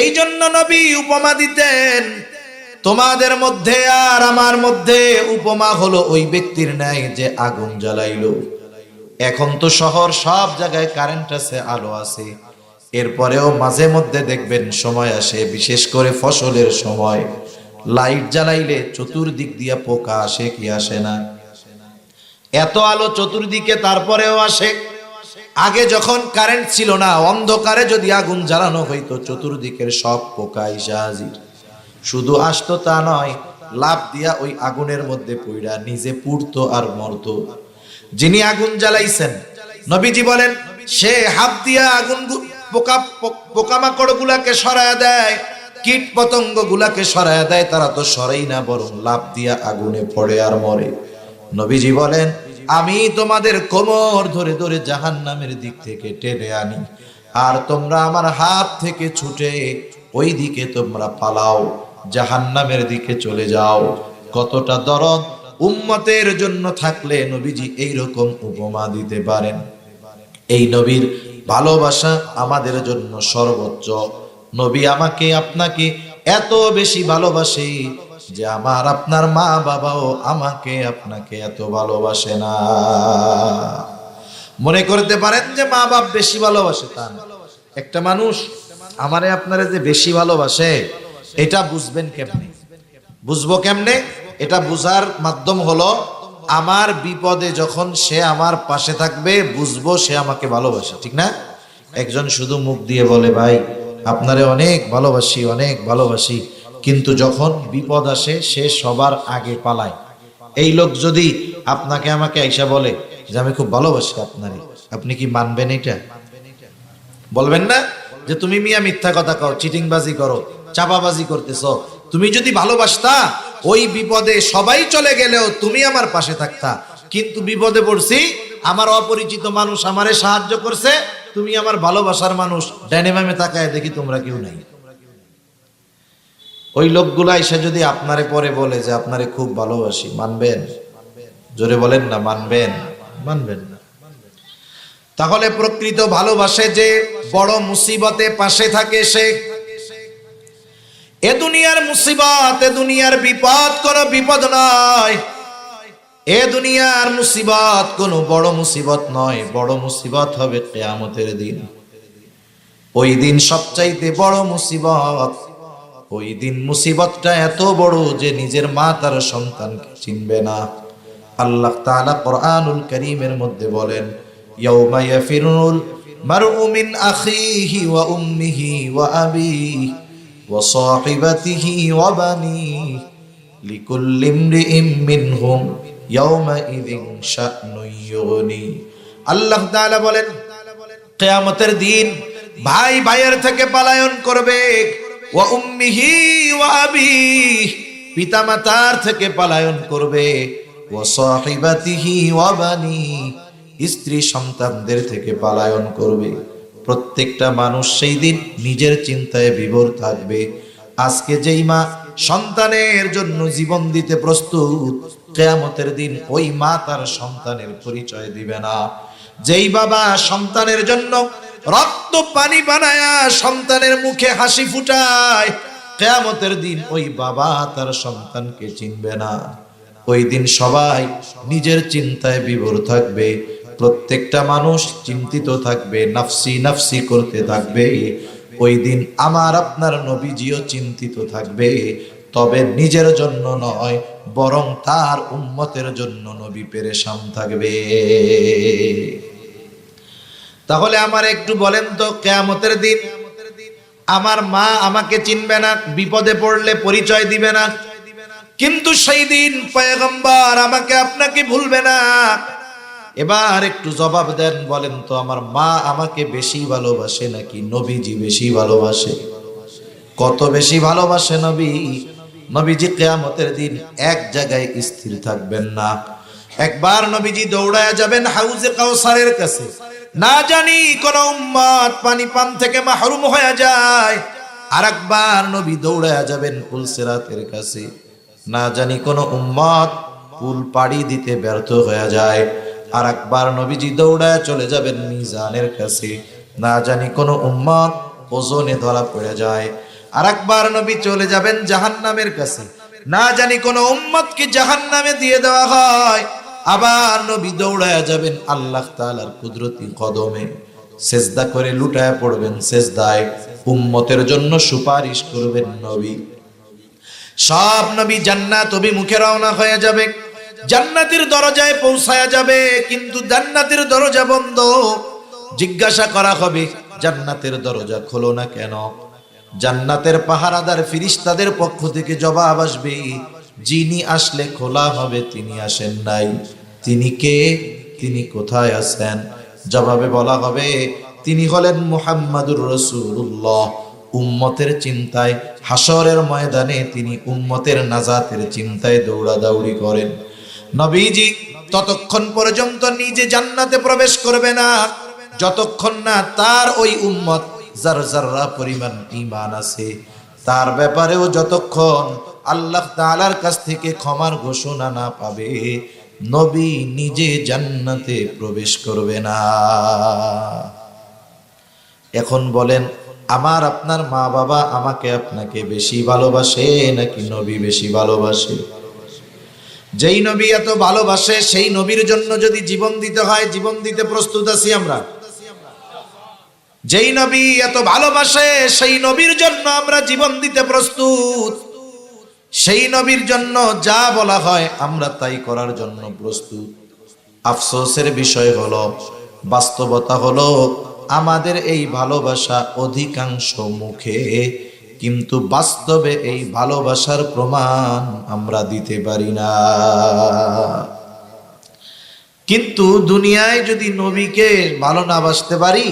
এই জন্য নবী উপমা দিতেন, তোমাদের মধ্যে আর আমার মধ্যে উপমা হলো ওই ব্যক্তির ন্যায় যে আগুন জ্বালাইলো। এখন তো শহর সব জায়গায় কারেন্ট আছে, আলো আছে, এরপরেও মাঝে মধ্যে দেখবেন সময় আসে, বিশেষ করে ফসলের সময়, লাইট জ্বালাইলে চতুর্দিক দিয়ে পোকা আসে কি আসে না? এত আলো চতুর্দিকে, তারপরেও আসে। আগে যখন কারেন্ট ছিল না, অন্ধকারে যদি আগুন জ্বালানো হইতো, চতুর্দিকের সব পোকা এসে হাজির। শুধু আসতো তা নয়, লাফ দিয়া ওই আগুনের মধ্যে পইড়া নিজে পুড়তো আর মরতো। যিনি আগুন জ্বালাইছেন, নবীজি বলেন, সে হাত দিয়া আগুন পোকামাকড় গুলাকে সরায়া দেয়, কীট পতঙ্গ গুলাকে সরায়া দেয়, তারা তো সরাই না, বরং লাফ দিয়া আগুনে পড়ে আর মরে। নবীজি বলেন, আমি তোমাদের কোমর ধরে ধরে জাহান্নামের দিক থেকে টেনে আনি, আর তোমরা আমার হাত থেকে ছুটে ওই দিকে তোমরা পালাও, জাহান্নামের দিকে চলে যাও। কতটা দরদ উম্মতের জন্য থাকলে নবীজি এইরকম উপমা দিতে পারেন। এই নবীর ভালোবাসা আমাদের জন্য সর্বোচ্চ। নবী আমাকে আপনাকে এত বেশি ভালোবাসে যে আমার আপনার মা বাবাও আমাকে আপনাকে এত ভালোবাসে না। মনে করতে পারেন যে মা বাপ বেশি ভালোবাসে, তা না। একটা মানুষ আমারে আপনারে যে বেশি ভালোবাসে, এটা বুঝবেন কেমনে? বুঝবো কেমনে? এটা বুঝার মাধ্যম হলো, আমার বিপদে যখন সে আমার পাশে থাকবে, বুঝবো সে আমাকে ভালোবাসে, ঠিক না? একজন শুধু মুখ দিয়ে বলে, ভাই আপনারে অনেক ভালোবাসি, অনেক ভালোবাসি, কিন্তু যখন বিপদ আসে সে সবার আগে পালায়। এই লোক যদি আপনাকে আমাকে আইসা বলে যে আমি খুব ভালোবাসি আপনারে, আপনি কি মানবেন? এটা বলবেন না যে তুমি মিয়া মিথ্যা কথা কও, চিটিংবাজি করো, চাপাবাজি করতেছো। তুমি যদি ভালোবাসতা, ওই বিপদে সবাই চলে গেলেও তুমি আমার পাশে থাকতা, কিন্তু বিপদে পড়ছি, আমার অপরিচিত মানুষ আমারে সাহায্য করছে, তুমি আমার ভালোবাসার মানুষ, ডাইনে বামে তাকায় দেখি তোমরা কেউ নাই। ওই লোকগুলা এসে যদি আপনারে পরে বলে যে আপনারে খুব ভালোবাসি, মানবেন? জোরে বলেন না, মানবেন? মানবেন না। তাহলে প্রকৃত ভালোবাসে যে বড় মুসিবতে পাশে থাকে সে। এ দুনিয়ার মুসিবত, এ দুনিয়ার বিপদ কোনো বিপদ নয়, এ দুনিয়ার মুসিবত কোনো বড় মুসিবত নয়। বড় মুসিবত হবে কিয়ামতের দিন। ওই দিন সবচাইতে বড় মুসিবত। ওই দিন মুসিবতটা এত বড় যে নিজের মা তার সন্তানকে চিনবে না। আল্লাহ তাআলা কোরআনুল কারীমের মধ্যে বলেন, ইয়াউমা ইয়াফিরুল মারউ মিন আখিহি ওয়া উম্মিহি ওয়া আবিহি ওয়া সাহিবাতিহি ওয়া বানিহি লিকুল্লি ইমরিইম মিনহুম ইয়াউমা ইযিন শা'নুন ইউগনি। আল্লাহ তাআলা বলেন, কিয়ামতের দিন ভাই ভাইয়ের থেকে পলায়ন করবে, ওয়া উম্মিহি ওয়া আবিহি, পিতামাতার থেকে পলায়ন করবে, ওয়া সাহিবাতিহি ওয়া বানিহি, স্ত্রী সন্তানদের থেকে পলায়ন করবে। প্রত্যেকটা মানুষ সেই দিন নিজের চিন্তায় বিভোর থাকবে। আজকে যেই মা সন্তানের জন্য জীবন দিতে প্রস্তুত, কিয়ামতের দিন ওই মা তার সন্তানের পরিচয় দিবে না। যেই বাবা সন্তানের জন্য রক্ত পানি বানায়া সন্তানের মুখে হাসি ফুটায়, কিয়ামতের দিন ওই বাবা তার সন্তানকে চিনবে না। ওই দিন সবাই নিজের চিন্তায় বিভোর থাকবে। প্রত্যেকটা মানুষ চিন্তিত থাকবে, নাফসি নাফসি করতে থাকবে। ওই দিন আমার আপনার নবীজিও চিন্তিত থাকবে, তবে নিজের জন্য নয়, বরং তার উম্মতের জন্য নবী পেরেশান থাকবে। তাহলে আমার একটু বলেন তো, কিয়ামতের দিন আমার মা আমাকে চিনবে না, বিপদে পড়লে পরিচয় দিবে না, কিন্তু সেই দিন পয়গম্বর আমাকে আপনাকে ভুলবে না। এবার একটু জবাব দেন, বলেন তো আমার মা আমাকে বেশি ভালোবাসে নাকি নবীজি বেশি ভালোবাসে? কত বেশি ভালোবাসে নবী? নবীজি কিয়ামতের দিন এক জায়গায় স্থির থাকবেন না। একবার নবীজি দৌড়ায়া যাবেন হাউজে কাউসারের কাছে, না জানি কোন উম্মত পানি পান থেকে মাহরুম হয়ে যায়। আরেকবার নবী দৌড়ায়া যাবেন পুলসিরাতের কাছে, না জানি কোন উম্মত পুল পাড়ি দিতে ব্যর্থ হয়ে যায়। আরেকবার নবীজি দৌড়ায় চলে যাবেন মিজানের কাছে, না জানি কোন উম্মত ওজনে ধরা পড়ে যায়। আরেকবার নবী চলে যাবেন জাহান্নামের কাছে, না জানি কোন উম্মতকে জাহান্নামে দিয়ে দেওয়া হয়। আবার নবী দৌড়ায় যাবেন আল্লাহ তাআলার কুদরতি কদমে, সেজদা করে লুটায় পড়বেন সেজদায়, উম্মতের জন্য সুপারিশ করবেন নবী। সব নবী জান্নাত অভিমুখে রওনা হয়ে যাবে, জান্নাতের দরজায় পৌঁছায়া যাবে, কিন্তু জান্নাতের দরজা বন্ধ। জিজ্ঞাসা করা হবে, জান্নাতের দরজা খোলো না কেন? জান্নাতের পাহারাদার ফেরেশতাদের পক্ষ থেকে জবাব আসবে, যিনি আসলে খোলা হবে তিনি আসেন নাই। তিনি কে? তিনি কোথায় আছেন? জবাবে বলা হবে, তিনি হলেন মুহাম্মাদুর রাসূলুল্লাহ। উম্মতের চিন্তায় হাসরের ময়দানে তিনি উম্মতের নাজাতের চিন্তায় দৌড়াদৌড়ি করেন। নবীজি ততক্ষণ পর্যন্ত নিজে জান্নাতে প্রবেশ করবে না, যতক্ষণ না তার ওই উম্মত যার যাররা পরিমাণ ঈমান আছে তার ব্যাপারেও যতক্ষণ আল্লাহ তাআলার কাছ থেকে ক্ষমার ঘোষণা না পাবে, নবী নিজে জান্নাতে প্রবেশ করবে না। এখন বলেন, আমার আপনার মা বাবা আমাকে আপনাকে বেশি ভালোবাসে নাকি নবী বেশি ভালোবাসে? যেই নবী এত ভালোবাসে সেই নবীর জন্য যদি জীবন দিতে হয়, জীবন দিতে প্রস্তুত আছি আমরা। যেই নবী এত ভালোবাসে সেই নবীর জন্য আমরা জীবন দিতে প্রস্তুত। সেই নবীর জন্য যা বলা হয় আমরা তাই করার জন্য প্রস্তুত। আফসোসের বিষয় হলো, বাস্তবতা হলো, আমাদের এই ভালোবাসা অধিকাংশ মুখে, কিন্তু বাস্তবে এই ভালোবাসার প্রমাণ আমরা দিতে পারি না। কিন্তু দুনিয়ায় যদি নবীকে ভালো না বাসতে পারি,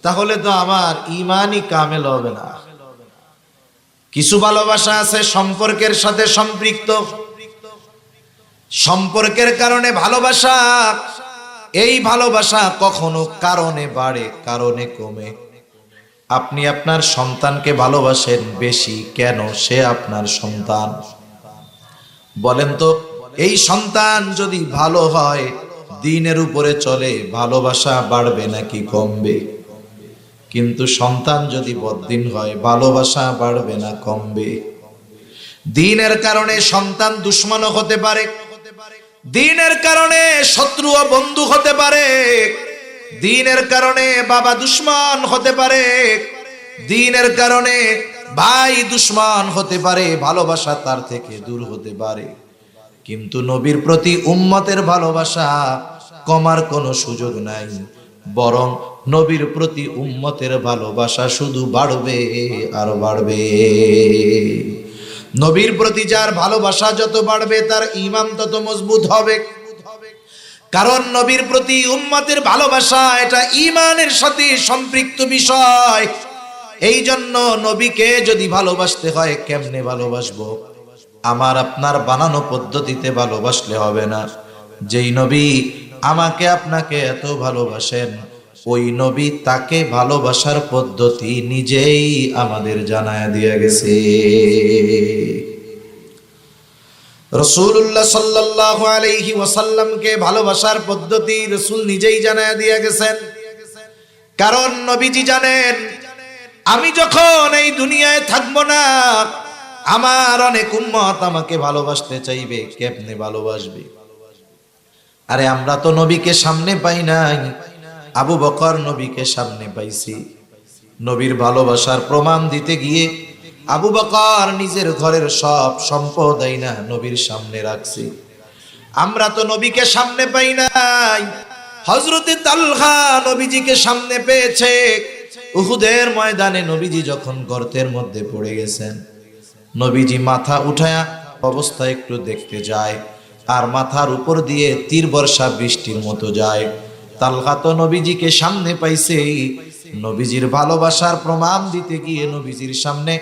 তাহলে তো আমার ঈমানই কামেল হবে না। কিছু ভালোবাসা আছে সম্পর্কের সাথে সম্পৃক্ত, সম্পর্কের কারণে ভালোবাসা। এই ভালোবাসা কখনো কারণে বাড়ে, কারণে কমে। আপনি আপনার সন্তানকে ভালোবাসেন বেশি কেন? সে আপনার সন্তান। বলেন তো, এই সন্তান যদি ভালো হয়, দ্বীনের উপরে চলে, ভালোবাসা বাড়বে নাকি কমবে? কিন্তু সন্তান যদি বদ্দিন হয়, ভালোবাসা বাড়বে না কমবে? দ্বীনের কারণে সন্তান দুশ্মনও হতে পারে, দ্বীনের কারণে শত্রু ও বন্ধু হতে পারে, দ্বীনের কারণে বাবা দুশ্মন হতে পারে, দ্বীনের কারণে ভাই দুশ্মন হতে পারে, ভালোবাসা তার থেকে দূর হতে পারে। কিন্তু নবীর প্রতি উম্মতের ভালোবাসা কমার কোনো সুযোগ নাই, বরং নবীর প্রতি উম্মতের ভালোবাসা শুধু বাড়বে আর বাড়বে। নবীর প্রতি যার ভালোবাসা যত বাড়বে, তার ঈমান তত মজবুত হবে। কারণ নবীর প্রতি উম্মতের ভালোবাসা এটা ঈমানের সাথে সম্পৃক্ত বিষয়। এই জন্য নবীকে যদি ভালোবাসতে হয়, কেমনে ভালোবাসবো? আমার আপনার বানানো পদ্ধতিতে ভালোবাসলে হবে না। যেই নবী আমাকে আপনাকে এত ভালোবাসেন, ওই নবী তাকে ভালোবাসার পদ্ধতি নিজেই আমাদের জানায় দিয়ে গেছে। রাসূলুল্লাহ সাল্লাল্লাহু আলাইহি ওয়াসাল্লামকে ভালোবাসার পদ্ধতি রাসূল নিজেই জানায় দিয়ে গেছেন। কারণ নবীজি জানেন, আমি যখন এই দুনিয়ায় থাকবো না, আমার অনেক উম্মত আমাকে ভালোবাসতে চাইবে। কেমনে ভালোবাসবে? আরে আমরা তো নবীকে সামনে পাই নাই, আবু বকর নবীকে সামনে পাইছি। নবীর ভালোবাসার প্রমাণ দিতে গিয়ে আবু বকর নিজের ঘরের সব সম্পদ আইনা নবীর সামনে রাখছে। আমরা তো নবীকে সামনে পাই নাই। হযরতে তালহা নবীজিকে সামনে পেয়েছে। উহুদের ময়দানে নবীজি যখন গর্তের মধ্যে পড়ে গেছেন, নবীজি মাথা উঠায়া অবস্থা একটু দেখতে যায়, আর মাথার উপর দিয়ে তীর বর্ষা বৃষ্টির মতো যায়। তালহা তো নবীজিকে সামনে পাইছে, নবীজির ভালোবাসার প্রমাণ দিতে গিয়ে নবীজির সামনে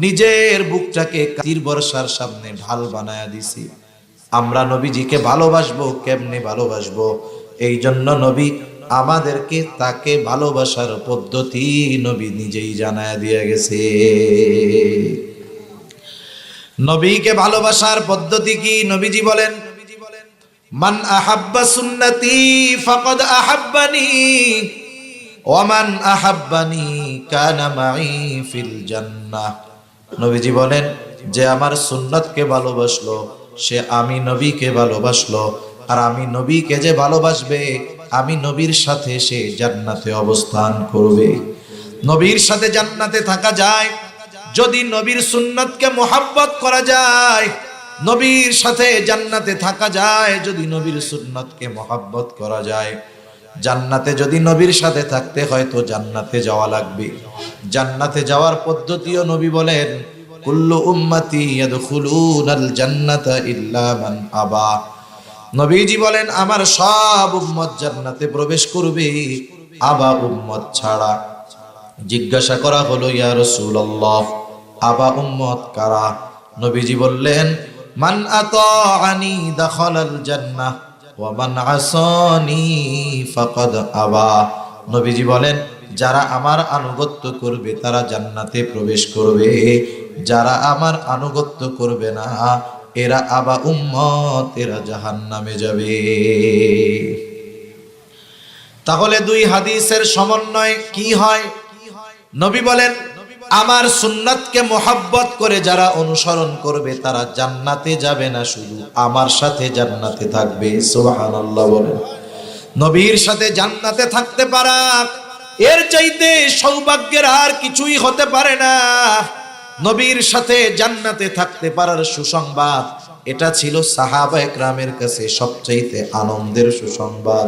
নিজের বুকটাকে তীর বর্ষার সামনে ঢাল বানায়া দিছি। আমরা নবীজিকে ভালোবাসবো, কেমনে ভালোবাসবো? এই জন্য নবী আমাদেরকে তাকে ভালোবাসার পদ্ধতি নবী নিজেই জানায়া দিয়ে গেছে। নবীকে ভালোবাসার পদ্ধতি কি? নবীজি বলেন, মান আহাব্বা সুন্নতি ফাকাদ আহাব্বানি ওয়া মান আহাব্বানি কানা মাই ফিল জান্নাহ। নবীজি বলেন, যে আমার সুন্নতকে ভালোবাসলো, সে আমি নবীকে ভালোবাসলো, আর আমি নবীকে যে ভালোবাসবে, আমি নবীর সাথে সে জান্নাতে অবস্থান করবে। নবীর সাথে জান্নাতে থাকা যায় যদি নবীর সুন্নতকে মোহাব্বত করা যায়। নবীর সাথে জান্নাতে থাকা যায় যদি নবীর সুন্নতকে মোহাব্বত করা যায়। জান্নাতে যদি নবীর সাথে থাকতে হয় তো জান্নাতে যাওয়া লাগবে। জান্নাতে যাওয়ার পদ্ধতিও নবী বলেন, কুল্লু উম্মতি ইয়াদখুলুনাল জান্নাতা ইল্লা মান আবা। নবীজি বলেন, আমার সব উম্মত জান্নাতে প্রবেশ করবে, আবা উম্মত ছাড়া। জিজ্ঞাসা করা হলো, ইয়া রাসূলুল্লাহ, আবা উম্মত কারা? নবীজি বললেন, মান আতাআনি দাখালাল জান্নাহ ওয়া মান আসানি ফাকাদ আবা। নবীজি বলেন, যারা আমার আনুগত্য করবে তারা জান্নাতে প্রবেশ করবে, যারা আমার আনুগত্য করবে না এরা আবা উম্মত, এরা জাহান্নামে যাবে। তাহলে দুই হাদিসের সমন্বয় কি হয়? নবী বলেন, আমার সুন্নাতকে মোহাব্বত করে যারা অনুসরণ করবে তারা জান্নাতে যাবে না, শুধু আমার সাথে জান্নাতে থাকবে। সুবহানাল্লাহ বলেন। নবীর সাথে জান্নাতে থাকতে পারা, এর চাইতে সৌভাগ্যের আর কিছুই হতে পারে না। নবীর সাথে জান্নাতে থাকতে পারার সুসংবাদ, এটা ছিল সাহাবা একরামের কাছে সবচাইতে আনন্দের সুসংবাদ।